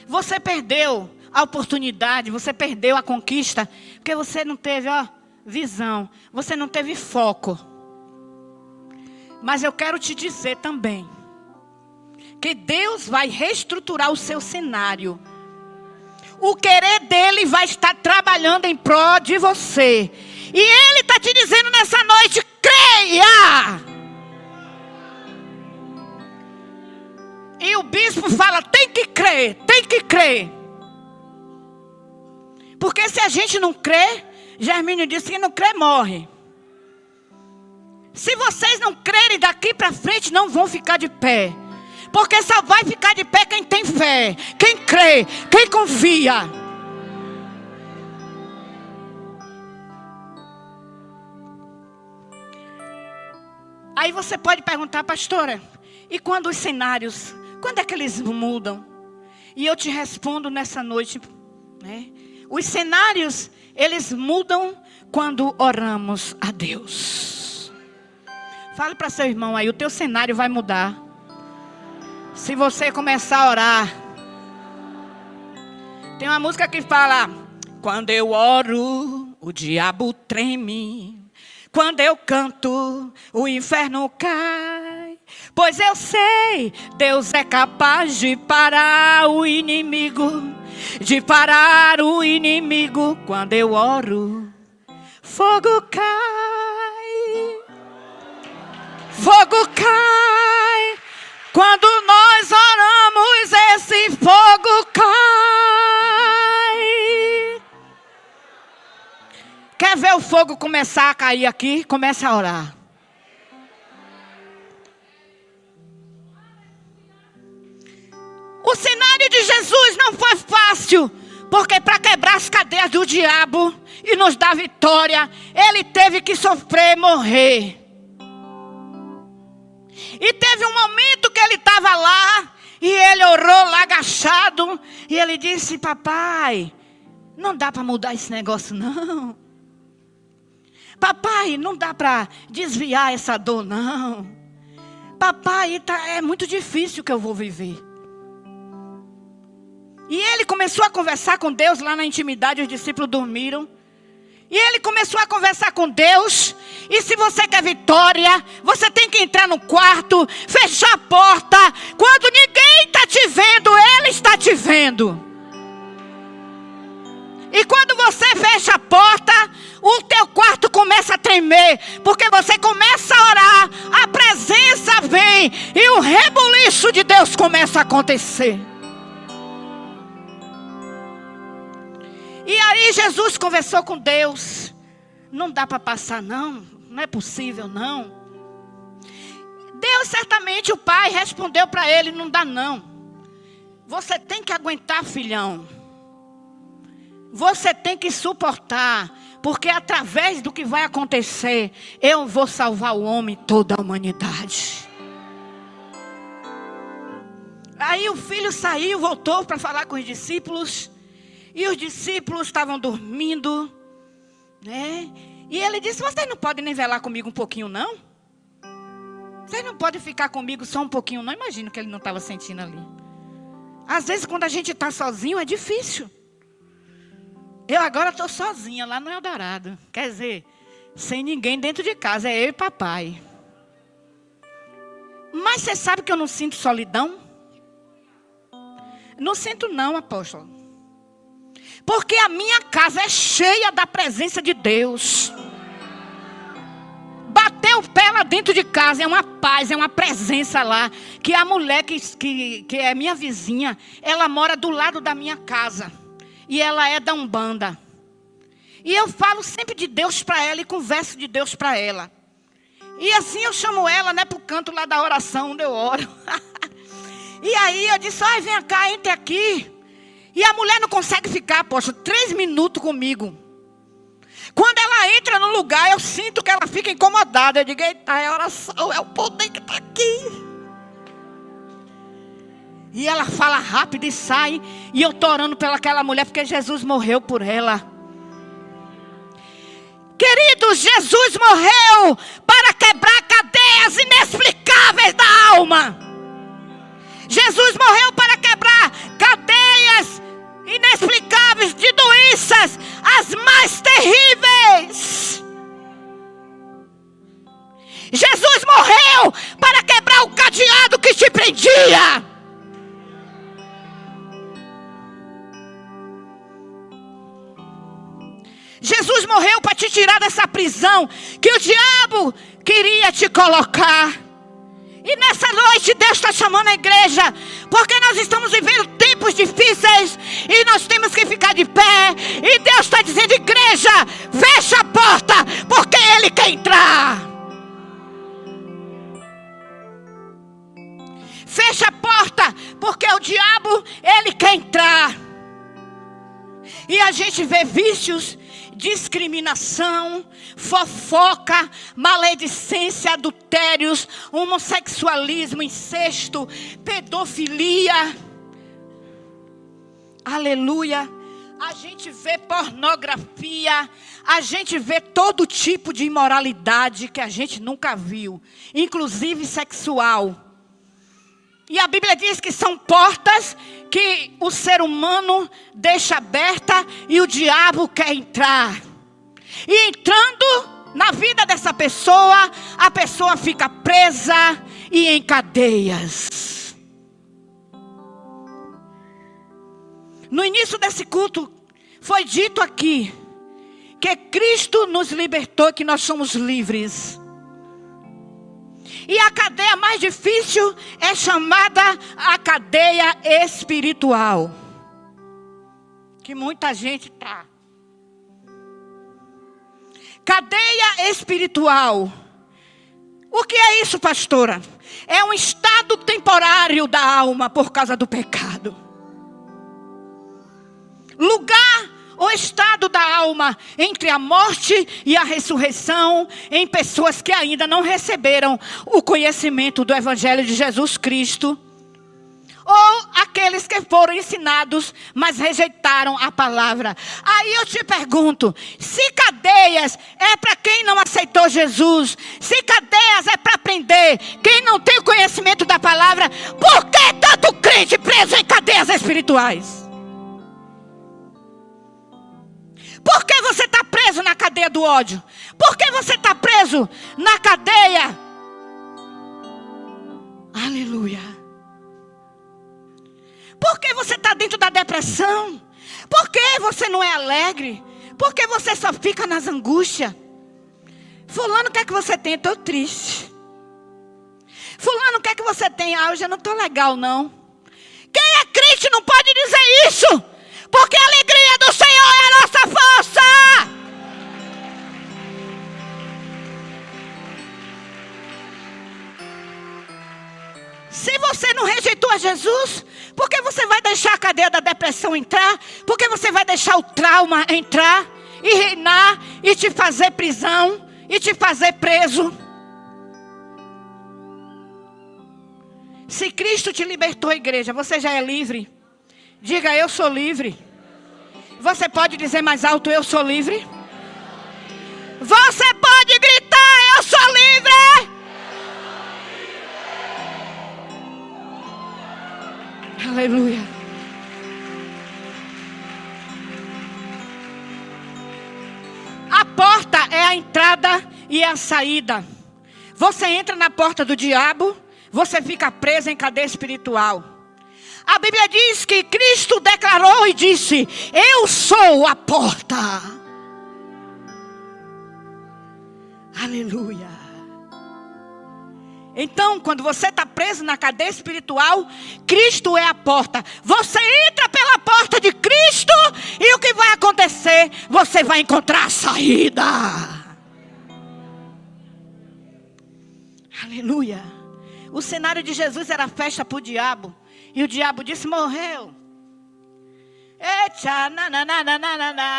A: Você perdeu a oportunidade, você perdeu a conquista, porque você não teve, ó, visão, você não teve foco. Mas eu quero te dizer também, que Deus vai reestruturar o seu cenário. O querer dele vai estar trabalhando em prol de você. E Ele está te dizendo nessa noite, creia! E o bispo fala, tem que crer, tem que crer. Porque se a gente não crê, Germínio disse que não crê, morre. Se vocês não crerem daqui para frente, não vão ficar de pé. Porque só vai ficar de pé quem tem fé, quem crê, quem confia. Aí você pode perguntar, pastora, e quando os cenários, quando é que eles mudam? E eu te respondo nessa noite, né? Os cenários, eles mudam quando oramos a Deus. Fale para seu irmão aí, o teu cenário vai mudar. Se você começar a orar. Tem uma música que fala, quando eu oro, o diabo treme. Quando eu canto, o inferno cai. Pois eu sei, Deus é capaz de parar o inimigo. De parar o inimigo. Quando eu oro, fogo cai. Fogo cai. Quando nós oramos, esse fogo cai. Quer ver o fogo começar a cair aqui? Comece a orar. O cenário de Jesus não foi fácil, porque para quebrar as cadeias do diabo e nos dar vitória, Ele teve que sofrer e morrer. E teve um momento que ele estava lá, e ele orou lá agachado, e ele disse: papai, não dá para mudar esse negócio não. Papai, não dá para desviar essa dor não. Papai, é muito difícil que eu vou viver. E ele começou a conversar com Deus lá na intimidade, os discípulos dormiram. E ele começou a conversar com Deus. E se você quer vitória, você tem que entrar no quarto, fechar a porta. Quando ninguém está te vendo, Ele está te vendo. E quando você fecha a porta, o teu quarto começa a tremer. Porque você começa a orar, a presença vem e o rebuliço de Deus começa a acontecer. E aí Jesus conversou com Deus. Não dá para passar não, não é possível não. Deus certamente, o pai, respondeu para ele: não dá não. Você tem que aguentar, filhão. Você tem que suportar. Porque através do que vai acontecer, eu vou salvar o homem e toda a humanidade. Aí o filho saiu, voltou para falar com os discípulos. E os discípulos estavam dormindo, né? E ele disse: vocês não podem nem velar comigo um pouquinho não? Vocês não podem ficar comigo só um pouquinho não? Imagino que ele não estava sentindo ali. Às vezes quando a gente está sozinho é difícil. Eu agora estou sozinha lá no Eldorado. Quer dizer, sem ninguém dentro de casa, é eu e papai. Mas você sabe que eu não sinto solidão? Não sinto não, apóstolo. Porque a minha casa é cheia da presença de Deus. Bateu o pé lá dentro de casa, é uma paz, é uma presença lá. Que a mulher que é minha vizinha, ela mora do lado da minha casa. E ela é da Umbanda. E eu falo sempre de Deus para ela e converso de Deus para ela. E assim eu chamo ela, né, para o canto lá da oração, onde eu oro. E aí eu disse: ai, vem cá, entre aqui. E a mulher não consegue ficar, poxa, 3 minutos comigo. Quando ela entra no lugar, eu sinto que ela fica incomodada. Eu digo: eita, é oração, é o poder que está aqui. E ela fala rápido e sai. E eu estou orando pelaquela mulher, porque Jesus morreu por ela. Queridos, Jesus morreu para quebrar cadeias inexplicáveis da alma. Jesus morreu para quebrar cadeias inexplicáveis de doenças, as mais terríveis. Jesus morreu para quebrar o cadeado que te prendia. Jesus morreu para te tirar dessa prisão que o diabo queria te colocar. E nessa noite Deus está chamando a igreja, porque nós estamos vivendo tempos difíceis e nós temos que ficar de pé. E Deus está dizendo: igreja, fecha a porta, porque Ele quer entrar. Fecha a porta, porque o diabo, ele quer entrar. E a gente vê vícios, discriminação, fofoca, maledicência, adultérios, homossexualismo, incesto, pedofilia. Aleluia. A gente vê pornografia, a gente vê todo tipo de imoralidade que a gente nunca viu, inclusive sexual. E a Bíblia diz que são portas que o ser humano deixa aberta e o diabo quer entrar. E entrando na vida dessa pessoa, a pessoa fica presa e em cadeias. No início desse culto, foi dito aqui que Cristo nos libertou, que nós somos livres. E a cadeia mais difícil é chamada a cadeia espiritual. Que muita gente está. Cadeia espiritual. O que é isso, pastora? É um estado temporário da alma por causa do pecado. Lugar o estado da alma entre a morte e a ressurreição em pessoas que ainda não receberam o conhecimento do Evangelho de Jesus Cristo. Ou aqueles que foram ensinados, mas rejeitaram a palavra. Aí eu te pergunto, se cadeias é para quem não aceitou Jesus, se cadeias é para prender quem não tem o conhecimento da palavra, por que tanto crente preso em cadeias espirituais? Por que você está preso na cadeia do ódio? Por que você está preso na cadeia? Aleluia. Por que você está dentro da depressão? Por que você não é alegre? Por que você só fica nas angústias? Fulano, o que é que você tem? Estou triste. Fulano, o que é que você tem? Hoje eu não estou legal, não. Quem é crente não pode dizer isso. Porque a alegria do Senhor é a nossa força. Se você não rejeitou a Jesus, por que você vai deixar a cadeia da depressão entrar? Por que você vai deixar o trauma entrar e reinar e te fazer prisão e te fazer preso? Se Cristo te libertou, igreja, você já é livre. Diga, eu sou livre. Você pode dizer mais alto, eu sou livre? Você pode gritar, eu sou livre! Aleluia. A porta é a entrada e a saída. Você entra na porta do diabo, você fica preso em cadeia espiritual. A Bíblia diz que Cristo declarou e disse: eu sou a porta. Aleluia. Então, quando você está preso na cadeia espiritual, Cristo é a porta. Você entra pela porta de Cristo e o que vai acontecer? Você vai encontrar a saída. Aleluia. O cenário de Jesus era festa para o diabo. E o diabo disse: morreu. Eita,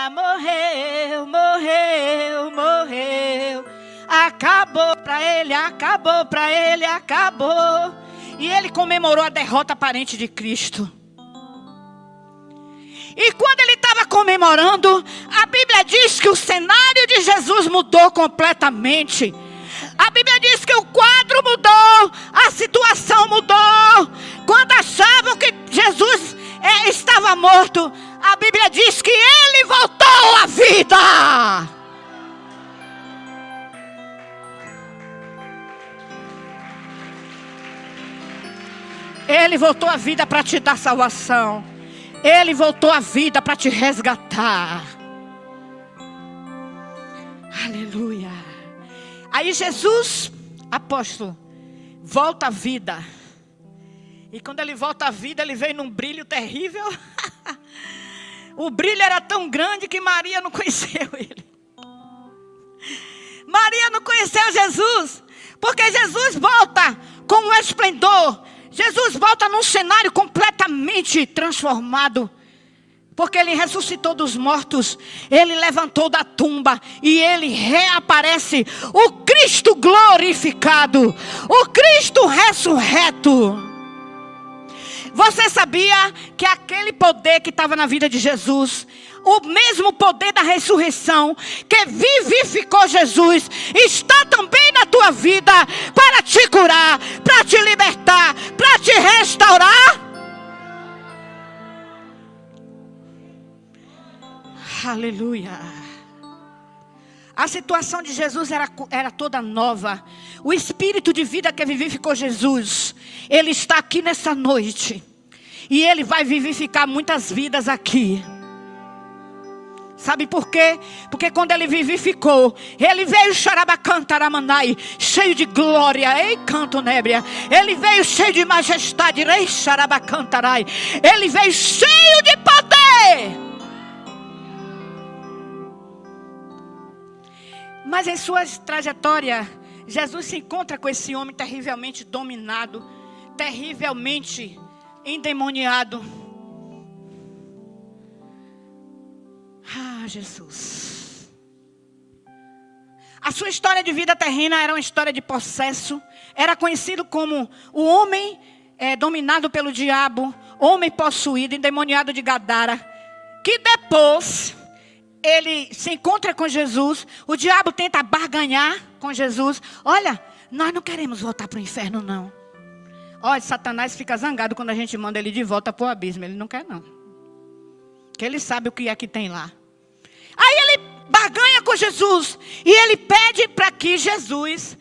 A: morreu, morreu, morreu. Acabou para ele, acabou para ele, acabou. E ele comemorou a derrota aparente de Cristo. E quando ele estava comemorando, a Bíblia diz que o cenário de Jesus mudou completamente. A Bíblia diz que o quadro mudou, a situação mudou. Quando achavam que Jesus estava morto, a Bíblia diz que ele voltou à vida. Ele voltou à vida para te dar salvação. Ele voltou à vida para te resgatar. Aleluia. Aí Jesus, apóstolo, volta à vida. E quando ele volta à vida, ele veio num brilho terrível. O brilho era tão grande que Maria não conheceu ele. Maria não conheceu Jesus. Porque Jesus volta com um esplendor. Jesus volta num cenário completamente transformado. Porque ele ressuscitou dos mortos. Ele levantou da tumba. E ele reaparece. O Cristo glorificado. O Cristo ressurreto. Você sabia que aquele poder que estava na vida de Jesus, o mesmo poder da ressurreição que vivificou Jesus, está também na tua vida para te curar, para te libertar, para te restaurar? Aleluia. A situação de Jesus era toda nova. O espírito de vida que vivificou Jesus, ele está aqui nessa noite. E ele vai vivificar muitas vidas aqui. Sabe por quê? Porque quando ele vivificou, ele veio xarabacantaramanai, cheio de glória, ei canto nébria. Ele veio cheio de majestade, rei xarabacantarai. Ele veio cheio de poder. Mas em sua trajetória, Jesus se encontra com esse homem terrivelmente dominado, terrivelmente endemoniado. Ah, Jesus. A sua história de vida terrena era uma história de processo. Era conhecido como o homem dominado pelo diabo, homem possuído, endemoniado de Gadara, que depois ele se encontra com Jesus. O diabo tenta barganhar com Jesus. Olha, nós não queremos voltar para o inferno, não. Olha, Satanás fica zangado quando a gente manda ele de volta para o abismo. Ele não quer, não. Porque ele sabe o que é que tem lá. Aí ele barganha com Jesus. E ele pede para que Jesus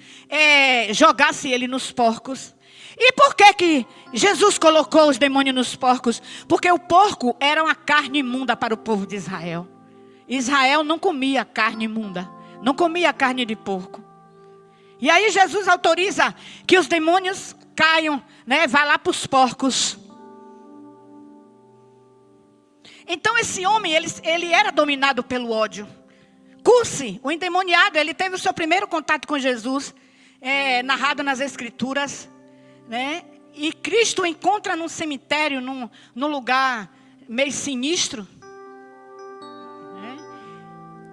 A: jogasse ele nos porcos. E por que Jesus colocou os demônios nos porcos? Porque o porco era uma carne imunda para o povo de Israel. Israel não comia carne imunda. Não comia carne de porco. E aí Jesus autoriza que os demônios caiam, né? Vai lá para os porcos. Então esse homem, ele era dominado pelo ódio. Cussi, o endemoniado, ele teve o seu primeiro contato com Jesus, narrado nas Escrituras, né? E Cristo o encontra num cemitério, num lugar meio sinistro. Né?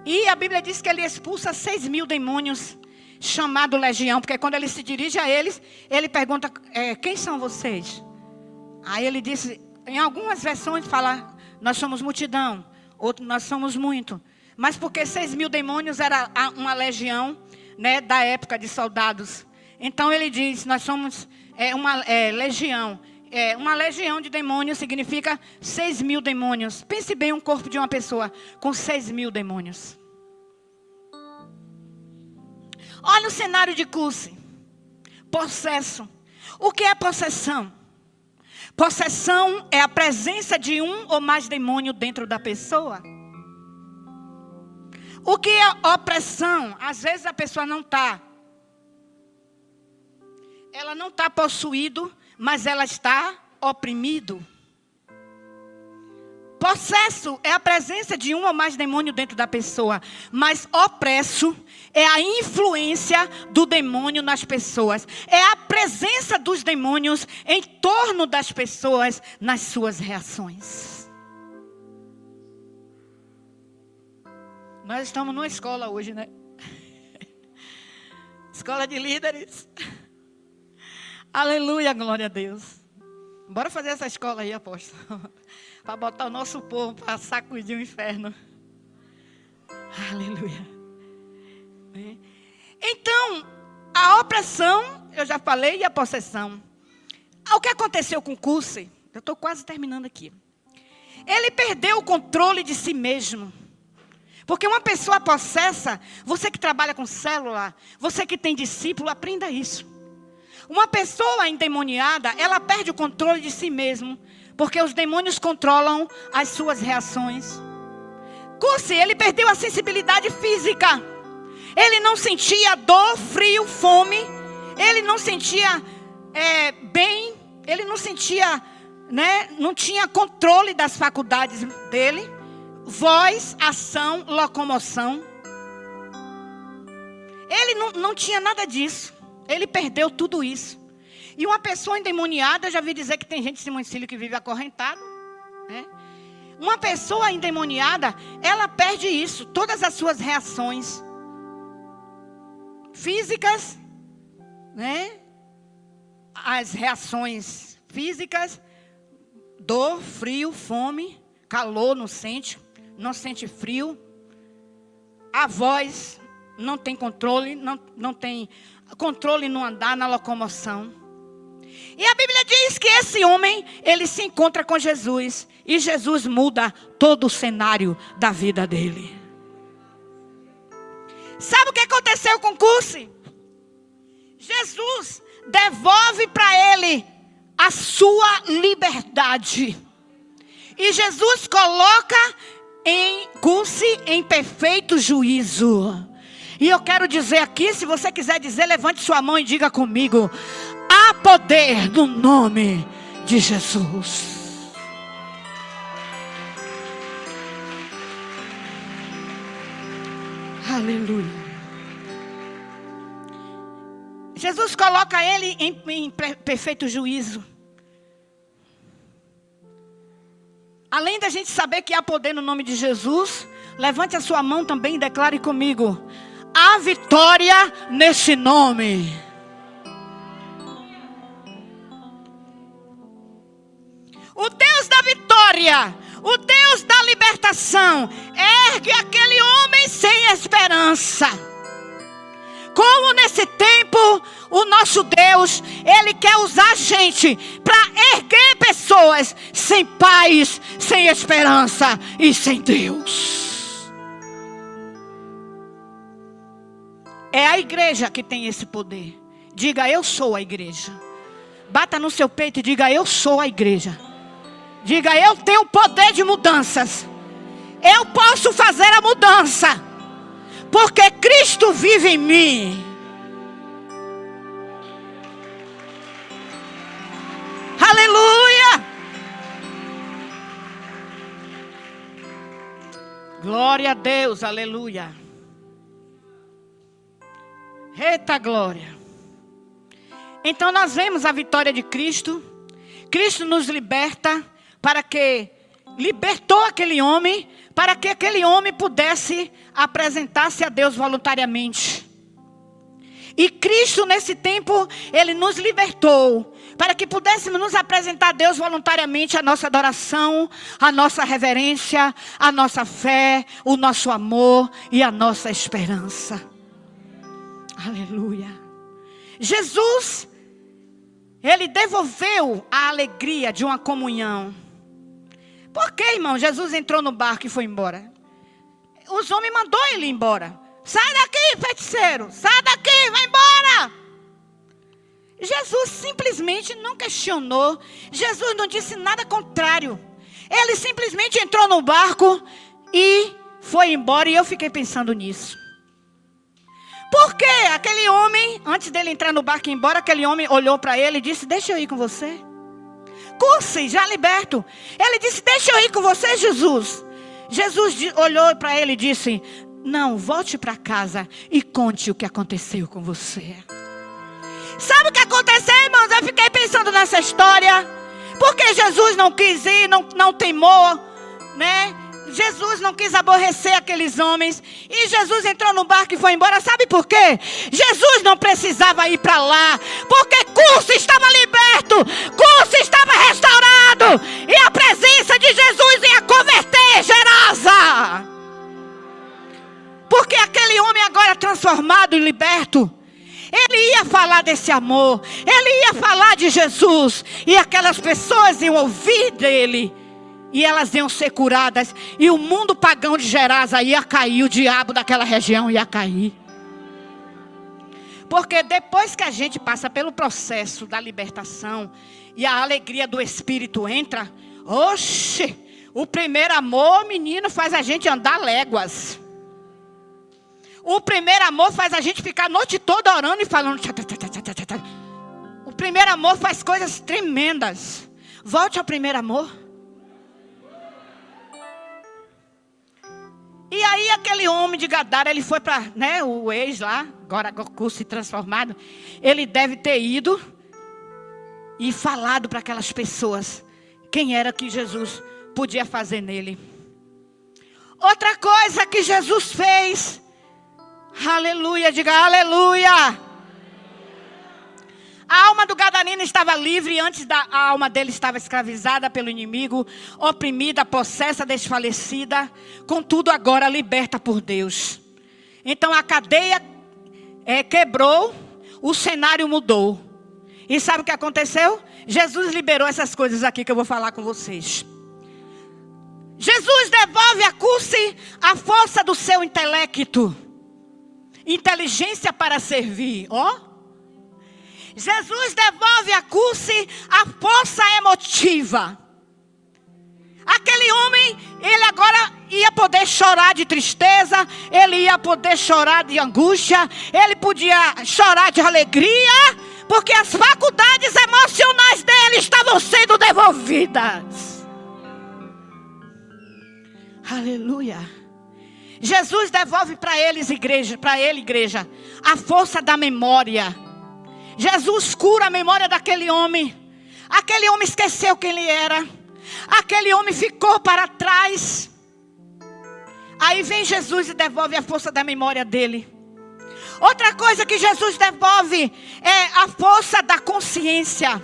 A: E a Bíblia diz que ele expulsa 6.000 demônios, chamado legião, porque quando ele se dirige a eles, ele pergunta, quem são vocês? Aí ele disse, em algumas versões fala, nós somos multidão, outro, nós somos muito. Mas porque 6.000 demônios era uma legião, né, da época de soldados. Então ele diz, nós somos uma legião. Uma legião de demônios significa 6.000 demônios. Pense bem um corpo de uma pessoa com 6.000 demônios. Olha o cenário de Cussi. Possesso. O que é possessão? Possessão é a presença de um ou mais demônios dentro da pessoa. O que é opressão? Às vezes a pessoa não está. Ela não está possuído, mas ela está oprimido. Possesso é a presença de um ou mais demônios dentro da pessoa. Mas opresso é a influência do demônio nas pessoas. É a presença dos demônios em torno das pessoas nas suas reações. Nós estamos numa escola hoje, né? Escola de líderes. Aleluia, glória a Deus. Bora fazer essa escola aí, apóstolo. Para botar o nosso povo para sacudir o inferno. Aleluia. Então, a opressão, eu já falei, e a possessão. O que aconteceu com Cussi? Eu estou quase terminando aqui. Ele perdeu o controle de si mesmo. Porque uma pessoa possessa, você que trabalha com célula, você que tem discípulo, aprenda isso. Uma pessoa endemoniada, ela perde o controle de si mesmo. Porque os demônios controlam as suas reações. Cussi, ele perdeu a sensibilidade física. Ele não sentia dor, frio, fome. Ele não sentia bem. Ele não sentia, né? Não tinha controle das faculdades dele. Voz, ação, locomoção. Ele não tinha nada disso. Ele perdeu tudo isso. E uma pessoa endemoniada, eu já vi dizer que tem gente em Simões Filho que vive acorrentado. Né? Uma pessoa endemoniada, ela perde isso. Todas as suas reações físicas, né? As reações físicas, dor, frio, fome, calor, não sente frio. A voz não tem controle, não tem controle no andar, na locomoção. E a Bíblia diz que esse homem, ele se encontra com Jesus. E Jesus muda todo o cenário da vida dele. Sabe o que aconteceu com Cussi? Jesus devolve para ele a sua liberdade. E Jesus coloca em Cussi em perfeito juízo. E eu quero dizer aqui, se você quiser dizer, levante sua mão e diga comigo. Há poder no nome de Jesus. Aleluia. Jesus coloca ele em perfeito juízo. Além da gente saber que há poder no nome de Jesus, Levante a sua mão também e declare comigo: há vitória nesse nome. O Deus da vitória, o Deus da libertação, ergue aquele homem sem esperança. Como nesse tempo, o nosso Deus, Ele quer usar a gente para erguer pessoas sem paz, sem esperança e sem Deus. É a igreja que tem esse poder. Diga: eu sou a igreja. Bata no seu peito e diga: eu sou a igreja. Diga: eu tenho poder de mudanças. Eu posso fazer a mudança, porque Cristo vive em mim. Aleluia! Glória a Deus, aleluia. Eita glória. Então nós vemos a vitória de Cristo. Cristo nos liberta, para que libertou aquele homem, para que aquele homem pudesse apresentar-se a Deus voluntariamente. E Cristo nesse tempo, Ele nos libertou, para que pudéssemos nos apresentar a Deus voluntariamente, a nossa adoração, a nossa reverência, a nossa fé, o nosso amor e a nossa esperança. Aleluia. Jesus, Ele devolveu a alegria de uma comunhão. Por que, irmão? Jesus entrou no barco e foi embora. Os homens mandou ele embora. Sai daqui, feiticeiro. Sai daqui, vai embora. Jesus simplesmente não questionou. Jesus não disse nada contrário. Ele simplesmente entrou no barco e foi embora. E eu fiquei pensando nisso. Por que aquele homem, antes dele entrar no barco e ir embora, aquele homem olhou para ele e disse: deixa eu ir com você. Curse, já liberto. Ele disse: deixa eu ir com você, Jesus. Jesus olhou para ele e disse: não, volte para casa e conte o que aconteceu com você. Sabe o que aconteceu, irmãos? Eu fiquei pensando nessa história. Porque Jesus não quis ir, não teimou, né? Jesus não quis aborrecer aqueles homens. E Jesus entrou no barco e foi embora. Sabe por quê? Jesus não precisava ir para lá, porque Curso estava liberto, Curso estava restaurado, e a presença de Jesus ia converter Gerasa. Porque aquele homem agora transformado e liberto, ele ia falar desse amor, ele ia falar de Jesus, e aquelas pessoas iam ouvir dele, e elas iam ser curadas, e o mundo pagão de Gerasa ia cair, o diabo daquela região ia cair. Porque depois que a gente passa pelo processo da libertação, e a alegria do Espírito entra, oxe, o primeiro amor, menino, faz a gente andar léguas. O primeiro amor faz a gente ficar a noite toda orando e falando. O primeiro amor faz coisas tremendas. Volte ao primeiro amor. E aí aquele homem de Gadara, ele foi para, né, o ex lá, agora Curso transformado. Ele deve ter ido e falado para aquelas pessoas quem era que Jesus podia fazer nele. Outra coisa que Jesus fez, aleluia, diga aleluia. A alma do gadareno estava livre, antes a alma dele estava escravizada pelo inimigo, oprimida, possessa, desfalecida, contudo agora liberta por Deus. Então a cadeia quebrou, o cenário mudou. E sabe o que aconteceu? Jesus liberou essas coisas aqui que eu vou falar com vocês. Jesus devolve a Curso a força do seu intelecto, inteligência para servir, ó. Jesus devolve a Curso a força emotiva. Aquele homem, ele agora ia poder chorar de tristeza, ele ia poder chorar de angústia, ele podia chorar de alegria, porque as faculdades emocionais dele estavam sendo devolvidas. Aleluia. Jesus devolve para ele, igreja, a força da memória. Jesus cura a memória daquele homem. Aquele homem esqueceu quem ele era. Aquele homem ficou para trás. Aí vem Jesus e devolve a força da memória dele. Outra coisa que Jesus devolve é a força da consciência.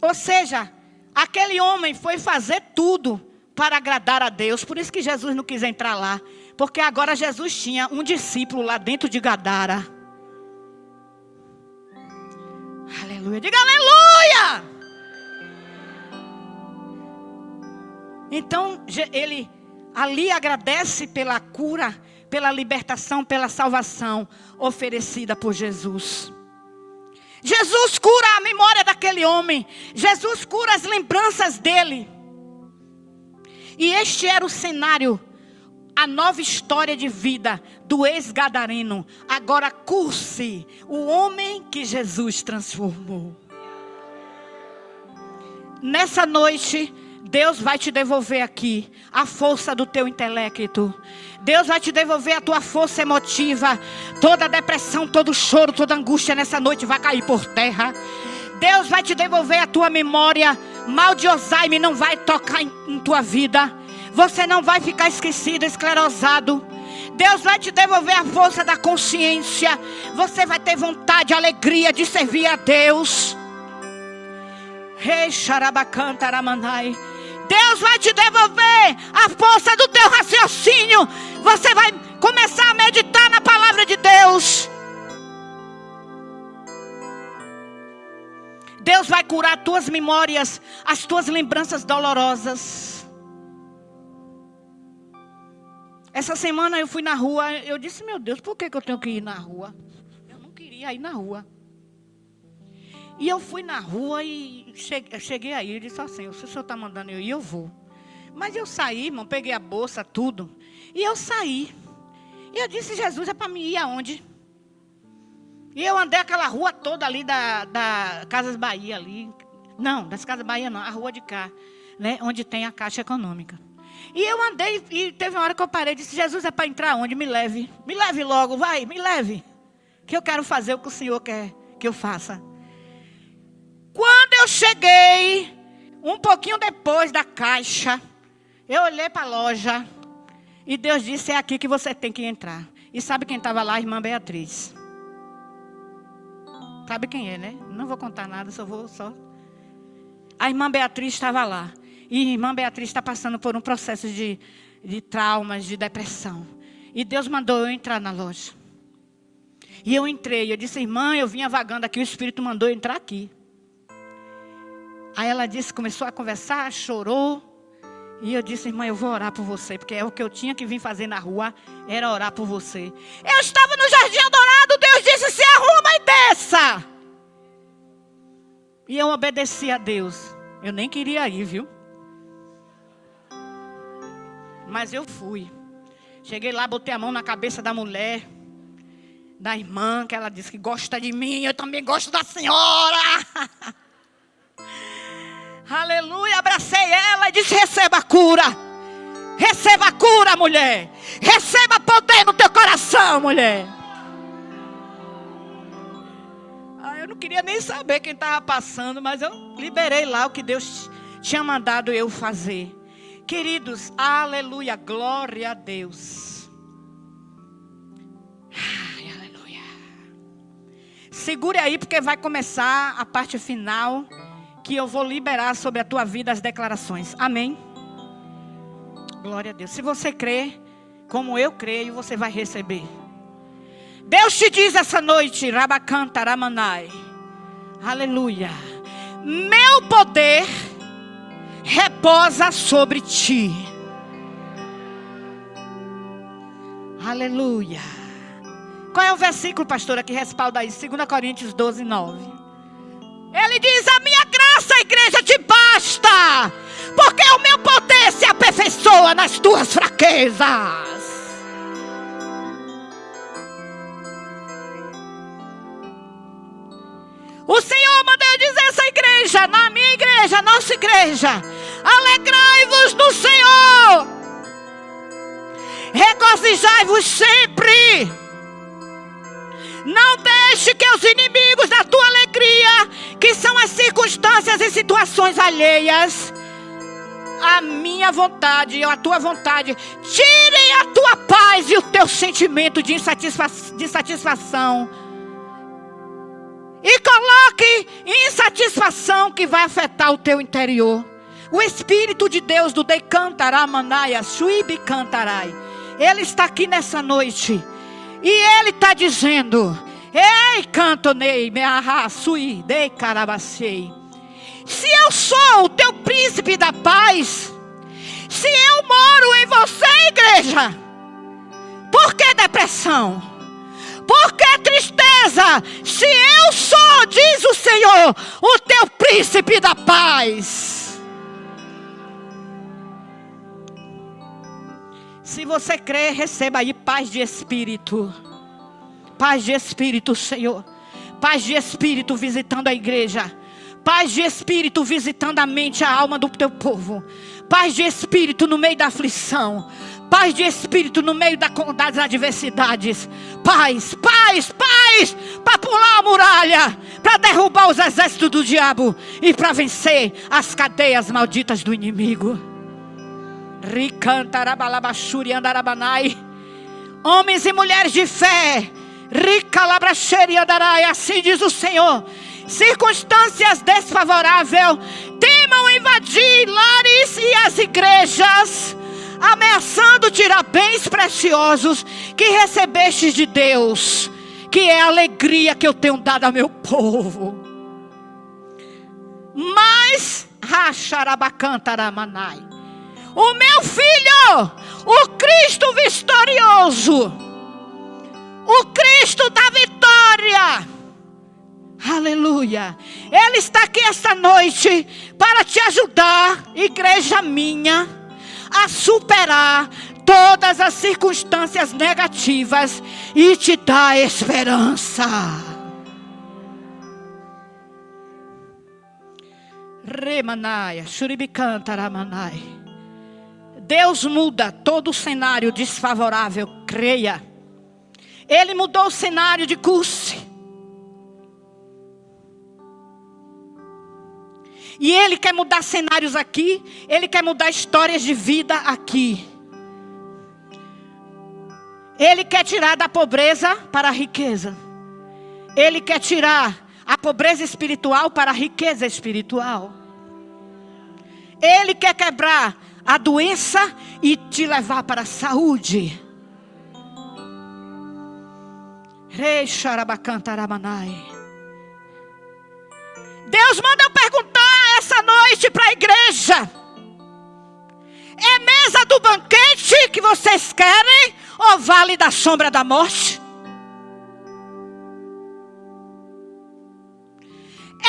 A: Ou seja, aquele homem foi fazer tudo para agradar a Deus. Por isso que Jesus não quis entrar lá. Porque agora Jesus tinha um discípulo lá dentro de Gadara. Aleluia. Diga aleluia! Então ele ali agradece pela cura, pela libertação, pela salvação oferecida por Jesus. Jesus cura a memória daquele homem. Jesus cura as lembranças dele. E este era o cenário, a nova história de vida do ex-gadareno. Agora curse o homem que Jesus transformou. Nessa noite, Deus vai te devolver aqui a força do teu intelecto. Deus vai te devolver a tua força emotiva. Toda depressão, todo choro, toda angústia nessa noite vai cair por terra. Deus vai te devolver a tua memória. Mal de Alzheimer não vai tocar em tua vida. Você não vai ficar esquecido, esclerosado. Deus vai te devolver a força da consciência. Você vai ter vontade, alegria de servir a Deus. Rei Xarabacantaramanai. Deus vai te devolver a força do teu raciocínio. Você vai começar a meditar na palavra de Deus. Deus vai curar as tuas memórias, as tuas lembranças dolorosas. Essa semana eu fui na rua, eu disse, meu Deus, por que eu tenho que ir na rua? Eu não queria ir na rua. E eu fui na rua e cheguei aí, eu disse assim, se o senhor está mandando eu ir, eu vou. Mas eu saí, irmão, peguei a bolsa, tudo, e eu saí. E eu disse, Jesus, é para mim ir aonde? E eu andei aquela rua toda ali da Casas Bahia ali. Não, das Casas Bahia não, a rua de cá, né, onde tem a Caixa Econômica. E eu andei e teve uma hora que eu parei e disse, Jesus, é para entrar onde? Me leve logo, vai, me leve. Que eu quero fazer o que o Senhor quer que eu faça. Quando eu cheguei, um pouquinho depois da caixa, eu olhei para a loja e Deus disse, é aqui que você tem que entrar. E sabe quem estava lá? A irmã Beatriz. Sabe quem é, né? Não vou contar nada, só. A irmã Beatriz estava lá. E a irmã Beatriz está passando por um processo de traumas, de depressão. E Deus mandou eu entrar na loja. E eu entrei, eu disse, irmã, eu vinha vagando aqui, o Espírito mandou eu entrar aqui. Aí ela disse, começou a conversar, chorou. E eu disse, irmã, eu vou orar por você. Porque é o que eu tinha que vir fazer na rua, era orar por você. Eu estava no Jardim Adorado, Deus disse, se arruma e desça. E eu obedeci a Deus. Eu nem queria ir, viu? Mas eu fui. Cheguei lá, botei a mão na cabeça da mulher, da irmã, que ela disse que gosta de mim, eu também gosto da senhora. Aleluia, abracei ela e disse, receba a cura. Receba a cura, mulher. Receba poder no teu coração, mulher. Eu não queria nem saber quem estava passando, mas eu liberei lá o que Deus tinha mandado eu fazer. Queridos, aleluia, glória a Deus. Ai, aleluia. Segure aí porque vai começar a parte final, que eu vou liberar sobre a tua vida as declarações. Amém? Glória a Deus. Se você crê, como eu creio, você vai receber. Deus te diz essa noite, Rabacantaramanai, aleluia, meu poder reposa sobre ti. Aleluia. Qual é o versículo, pastora, que respalda isso? 2 Coríntios 12, 9. Ele diz, a minha graça, igreja, te basta, porque o meu poder se aperfeiçoa nas tuas fraquezas. O Senhor mandou eu dizer essa igreja, na minha igreja, nossa igreja, alegrai-vos no Senhor, regozijai-vos sempre, não deixe que os inimigos da tua alegria, que são as circunstâncias e situações alheias, a minha vontade e a tua vontade tirem a tua paz e o teu sentimento de insatisfação. E coloque insatisfação que vai afetar o teu interior. O Espírito de Deus do Decantaramanaia, Suíbe Cantarai, Ele está aqui nessa noite. E Ele está dizendo: ei, cantonei, me arrasui, dei carabacei. Se eu sou o teu príncipe da paz, se eu moro em você, igreja, por que depressão? Por que tristeza? Se eu sou, diz o Senhor, o teu príncipe da paz. Se você crê, receba aí paz de espírito. Paz de espírito, Senhor. Paz de espírito visitando a igreja. Paz de espírito visitando a mente e a alma do teu povo. Paz de espírito no meio da aflição. Paz de espírito no meio das adversidades. Paz, paz, paz. Para pular a muralha. Para derrubar os exércitos do diabo. E para vencer as cadeias malditas do inimigo. Ricantarabalabachuri andarabanai. Homens e mulheres de fé. Ricalabracheri andarai. Assim diz o Senhor. Circunstâncias desfavoráveis temam invadir lares e as igrejas, ameaçando tirar bens preciosos que recebestes de Deus, que é a alegria que eu tenho dado ao meu povo. Mas Racharabacantaramanai, o meu filho, o Cristo vitorioso, o Cristo da vitória, aleluia, Ele está aqui esta noite para te ajudar, igreja minha, a superar todas as circunstâncias negativas e te dar esperança. Remanaia, Shuribicantaramanai. Deus muda todo o cenário desfavorável, creia. Ele mudou o cenário de Cusce. E Ele quer mudar cenários aqui. Ele quer mudar histórias de vida aqui. Ele quer tirar da pobreza para a riqueza. Ele quer tirar a pobreza espiritual para a riqueza espiritual. Ele quer quebrar a doença e te levar para a saúde. Rei Xarabacantaramanai. Deus manda eu perguntar essa noite para a igreja: é mesa do banquete que vocês querem ou vale da sombra da morte?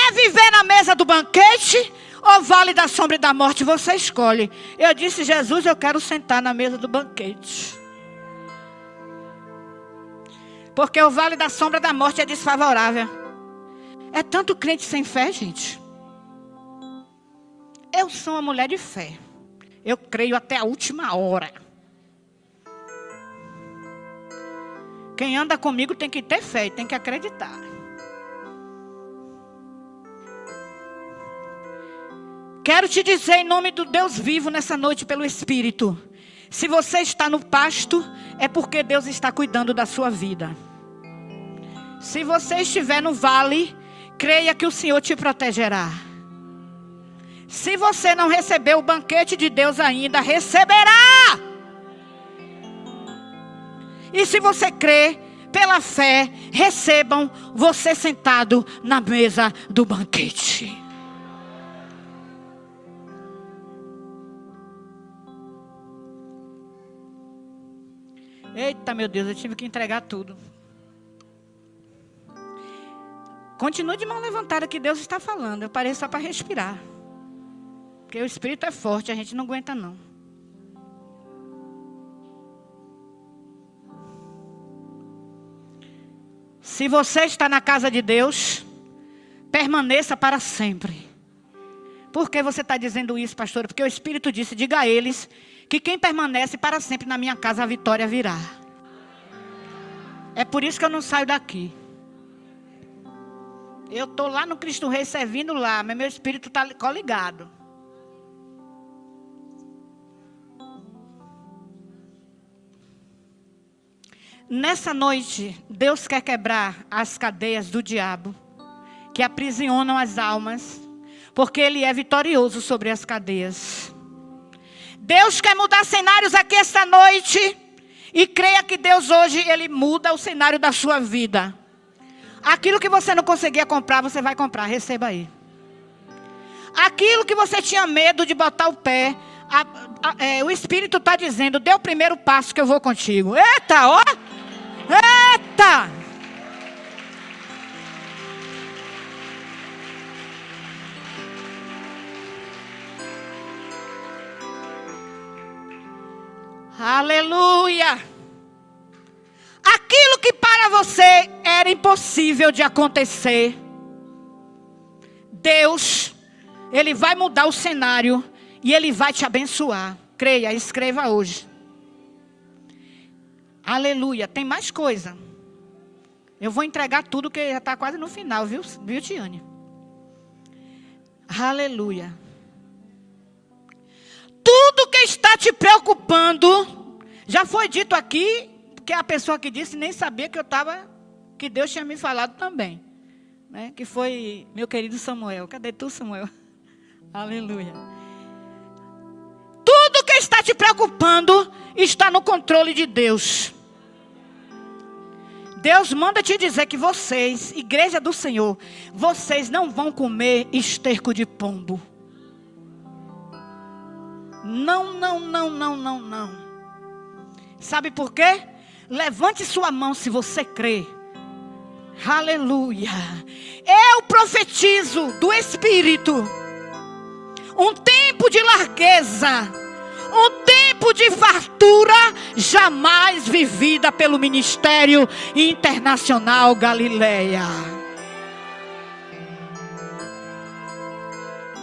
A: É viver na mesa do banquete ou vale da sombra da morte? Você escolhe. Eu disse: Jesus, eu quero sentar na mesa do banquete. Porque o vale da sombra da morte é desfavorável. É tanto crente sem fé, gente. Eu sou uma mulher de fé. Eu creio até a última hora. Quem anda comigo tem que ter fé, tem que acreditar. Quero te dizer em nome do Deus vivo nessa noite pelo Espírito. Se você está no pasto, é porque Deus está cuidando da sua vida. Se você estiver no vale, creia que o Senhor te protegerá. Se você não recebeu o banquete de Deus ainda, receberá. E se você crê, pela fé, recebam você sentado na mesa do banquete. Eita, meu Deus, eu tive que entregar tudo. Continue de mão levantada que Deus está falando. Eu parei só para respirar. Porque o Espírito é forte, a gente não aguenta não. Se você está na casa de Deus, permaneça para sempre. Por que você está dizendo isso, pastora? Porque o Espírito disse: diga a eles que quem permanece para sempre na minha casa, a vitória virá. É por isso que eu não saio daqui. Eu estou lá no Cristo Rei servindo lá, mas meu espírito está coligado. Nessa noite, Deus quer quebrar as cadeias do diabo, que aprisionam as almas, porque Ele é vitorioso sobre as cadeias. Deus quer mudar cenários aqui esta noite, e creia que Deus hoje, Ele muda o cenário da sua vida. Aquilo que você não conseguia comprar, você vai comprar, receba aí. Aquilo que você tinha medo de botar o pé, o Espírito está dizendo, dê o primeiro passo que eu vou contigo. Eita, ó! Eita! Aleluia! Aquilo que para você era impossível de acontecer, Deus, Ele vai mudar o cenário e Ele vai te abençoar. Creia, escreva hoje. Aleluia, tem mais coisa. Eu vou entregar tudo que já está quase no final, viu Tiane? Aleluia. Tudo que está te preocupando, já foi dito aqui, que a pessoa que disse nem sabia que Deus tinha me falado também. Né? Que foi meu querido Samuel. Cadê tu, Samuel? Aleluia. Tudo que está te preocupando está no controle de Deus. Deus manda te dizer que vocês, igreja do Senhor, vocês não vão comer esterco de pombo. Não, não, não, não, não, não. Sabe por quê? Levante sua mão se você crê. Aleluia. Eu profetizo do Espírito um tempo de largueza, um tempo de fartura jamais vivida pelo Ministério Internacional Galileia.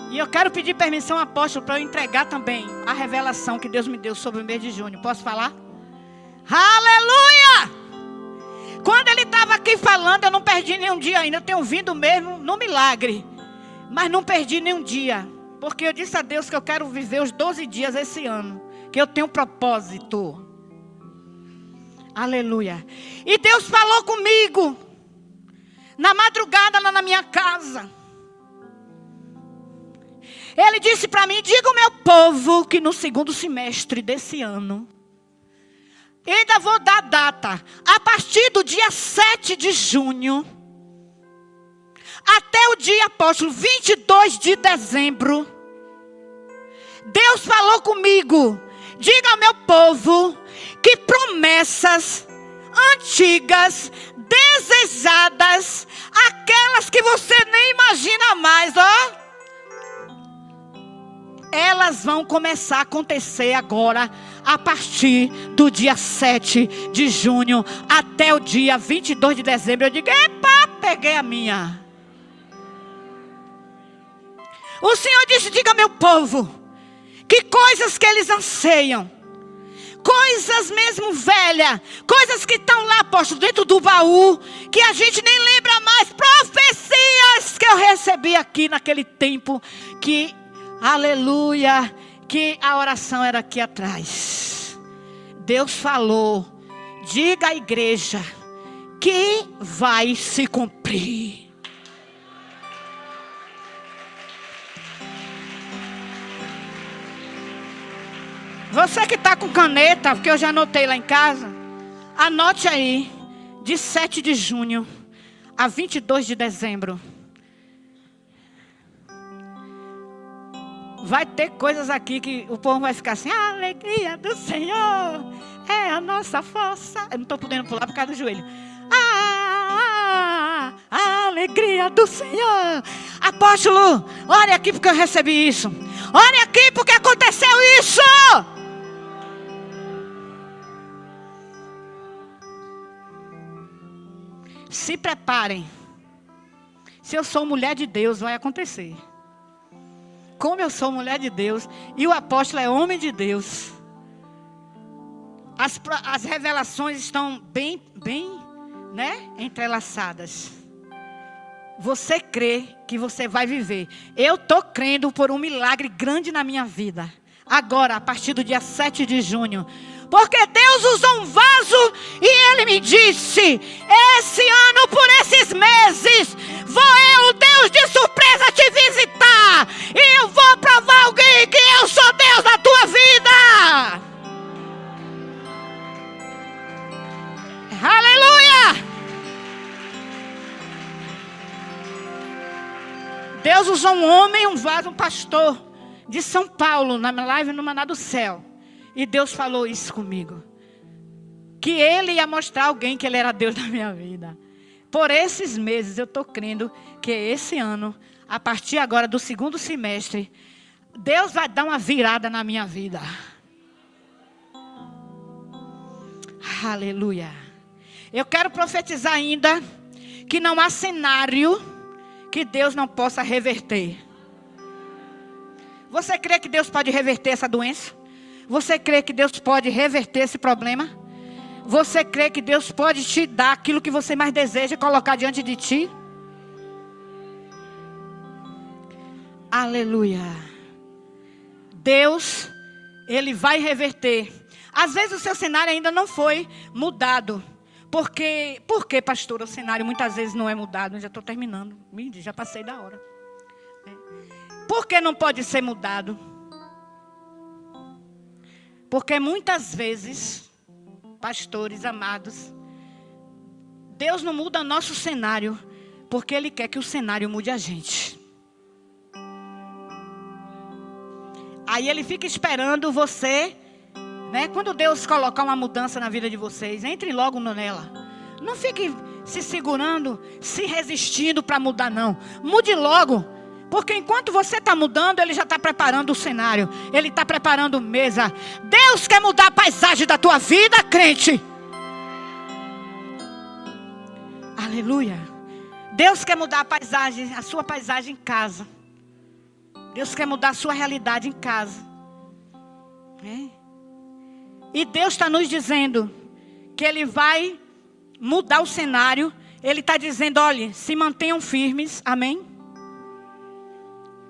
A: E eu quero pedir permissão ao apóstolo para eu entregar também a revelação que Deus me deu sobre o mês de junho. Posso falar? Aleluia! Quando ele estava aqui falando, eu não perdi nenhum dia ainda. Eu tenho vindo mesmo no milagre. Mas não perdi nenhum dia. Porque eu disse a Deus que eu quero viver os 12 dias esse ano. Que eu tenho um propósito. Aleluia. E Deus falou comigo. Na madrugada lá na minha casa. Ele disse para mim, diga ao meu povo que no segundo semestre desse ano, ainda vou dar a data, a partir do dia 7 de junho, até o dia, apóstolo, 22 de dezembro, Deus falou comigo, diga ao meu povo, que promessas antigas, desejadas, aquelas que você nem imagina mais, ó, elas vão começar a acontecer agora, a partir do dia 7 de junho até o dia 22 de dezembro. Eu digo, epa, peguei a minha. O Senhor disse, diga meu povo, que coisas que eles anseiam, coisas mesmo velhas, coisas que estão lá, apóstolo, dentro do baú, que a gente nem lembra mais, profecias que eu recebi aqui naquele tempo, que aleluia, que a oração era aqui atrás. Deus falou, diga à igreja que vai se cumprir. Você que está com caneta, porque eu já anotei lá em casa, anote aí, de 7 de junho a 22 de dezembro. Vai ter coisas aqui que o povo vai ficar assim, a alegria do Senhor é a nossa força. Eu não estou podendo pular por causa do joelho. A alegria do Senhor. Apóstolo, olha aqui porque eu recebi isso. Olha aqui porque aconteceu isso. Se preparem. Se eu sou mulher de Deus, vai acontecer. Como eu sou mulher de Deus e o apóstolo é homem de Deus. As revelações estão bem, né, entrelaçadas. Você crê que você vai viver. Eu estou crendo por um milagre grande na minha vida. Agora, a partir do dia 7 de junho. Porque Deus usou um vaso e Ele me disse: esse ano, por esses meses, vou eu, o Deus de surpresa, te visitar. E eu vou provar alguém que eu sou Deus na tua vida. Aleluia! Deus usou um homem, um vaso, um pastor de São Paulo, na live no Maná do Céu. E Deus falou isso comigo. Que Ele ia mostrar a alguém que Ele era Deus da minha vida. Por esses meses eu estou crendo que esse ano, a partir agora do segundo semestre, Deus vai dar uma virada na minha vida. Aleluia. Eu quero profetizar ainda que não há cenário que Deus não possa reverter. Você crê que Deus pode reverter essa doença? Você crê que Deus pode reverter esse problema? Você crê que Deus pode te dar aquilo que você mais deseja e colocar diante de ti? Aleluia. Deus, Ele vai reverter. Às vezes o seu cenário ainda não foi mudado. Por quê, pastor? O cenário muitas vezes não é mudado. Eu já estou terminando. Já passei da hora. Por que não pode ser mudado? Porque muitas vezes, pastores amados, Deus não muda nosso cenário, porque Ele quer que o cenário mude a gente. Aí Ele fica esperando você, né? Quando Deus colocar uma mudança na vida de vocês, entre logo nela. Não fique se segurando, se resistindo para mudar, não. Mude logo. Porque enquanto você está mudando, Ele já está preparando o cenário. Ele está preparando mesa. Deus quer mudar a paisagem da tua vida, crente. Aleluia. Deus quer mudar a paisagem, a sua paisagem em casa. Deus quer mudar a sua realidade em casa. E Deus está nos dizendo que Ele vai mudar o cenário. Ele está dizendo, olha, se mantenham firmes. Amém?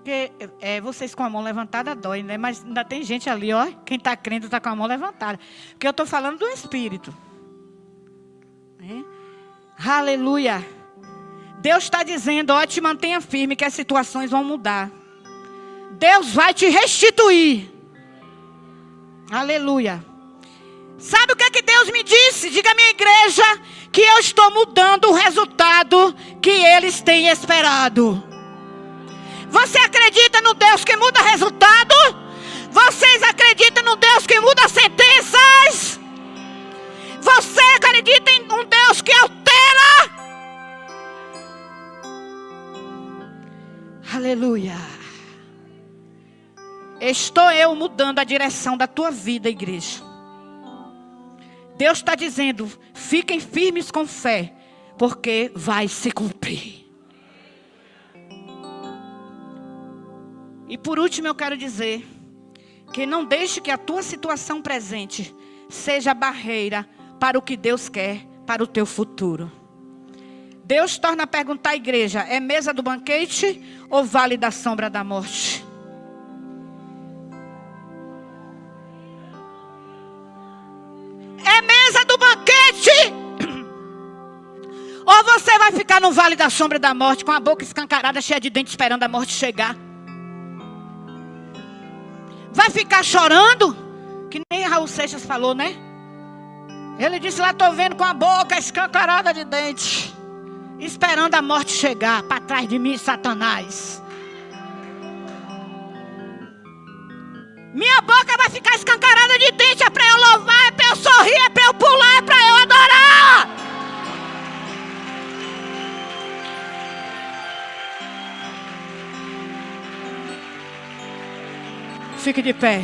A: Porque vocês com a mão levantada dói, né? Mas ainda tem gente ali, ó. Quem está crendo está com a mão levantada. Porque eu estou falando do Espírito. Aleluia. Deus está dizendo, ó, te mantenha firme que as situações vão mudar. Deus vai te restituir. Aleluia. Sabe o que é que Deus me disse? Diga à minha igreja que eu estou mudando o resultado que eles têm esperado. Você acredita no Deus que muda resultado? Vocês acreditam no Deus que muda sentenças? Você acredita em um Deus que altera? Aleluia. Estou eu mudando a direção da tua vida, igreja. Deus está dizendo, fiquem firmes com fé, porque vai se cumprir. E por último eu quero dizer, que não deixe que a tua situação presente seja barreira para o que Deus quer para o teu futuro. Deus torna a perguntar à igreja, é mesa do banquete ou vale da sombra da morte? É mesa do banquete? Ou você vai ficar no vale da sombra da morte, com a boca escancarada, cheia de dentes, esperando a morte chegar? Vai ficar chorando? Que nem Raul Seixas falou, né? Ele disse lá, estou vendo com a boca escancarada de dentes, esperando a morte chegar. Para trás de mim, Satanás. Minha boca vai ficar escancarada de dente. É para eu louvar, é para eu sorrir, é para eu pular, é para eu adorar. Fique de pé.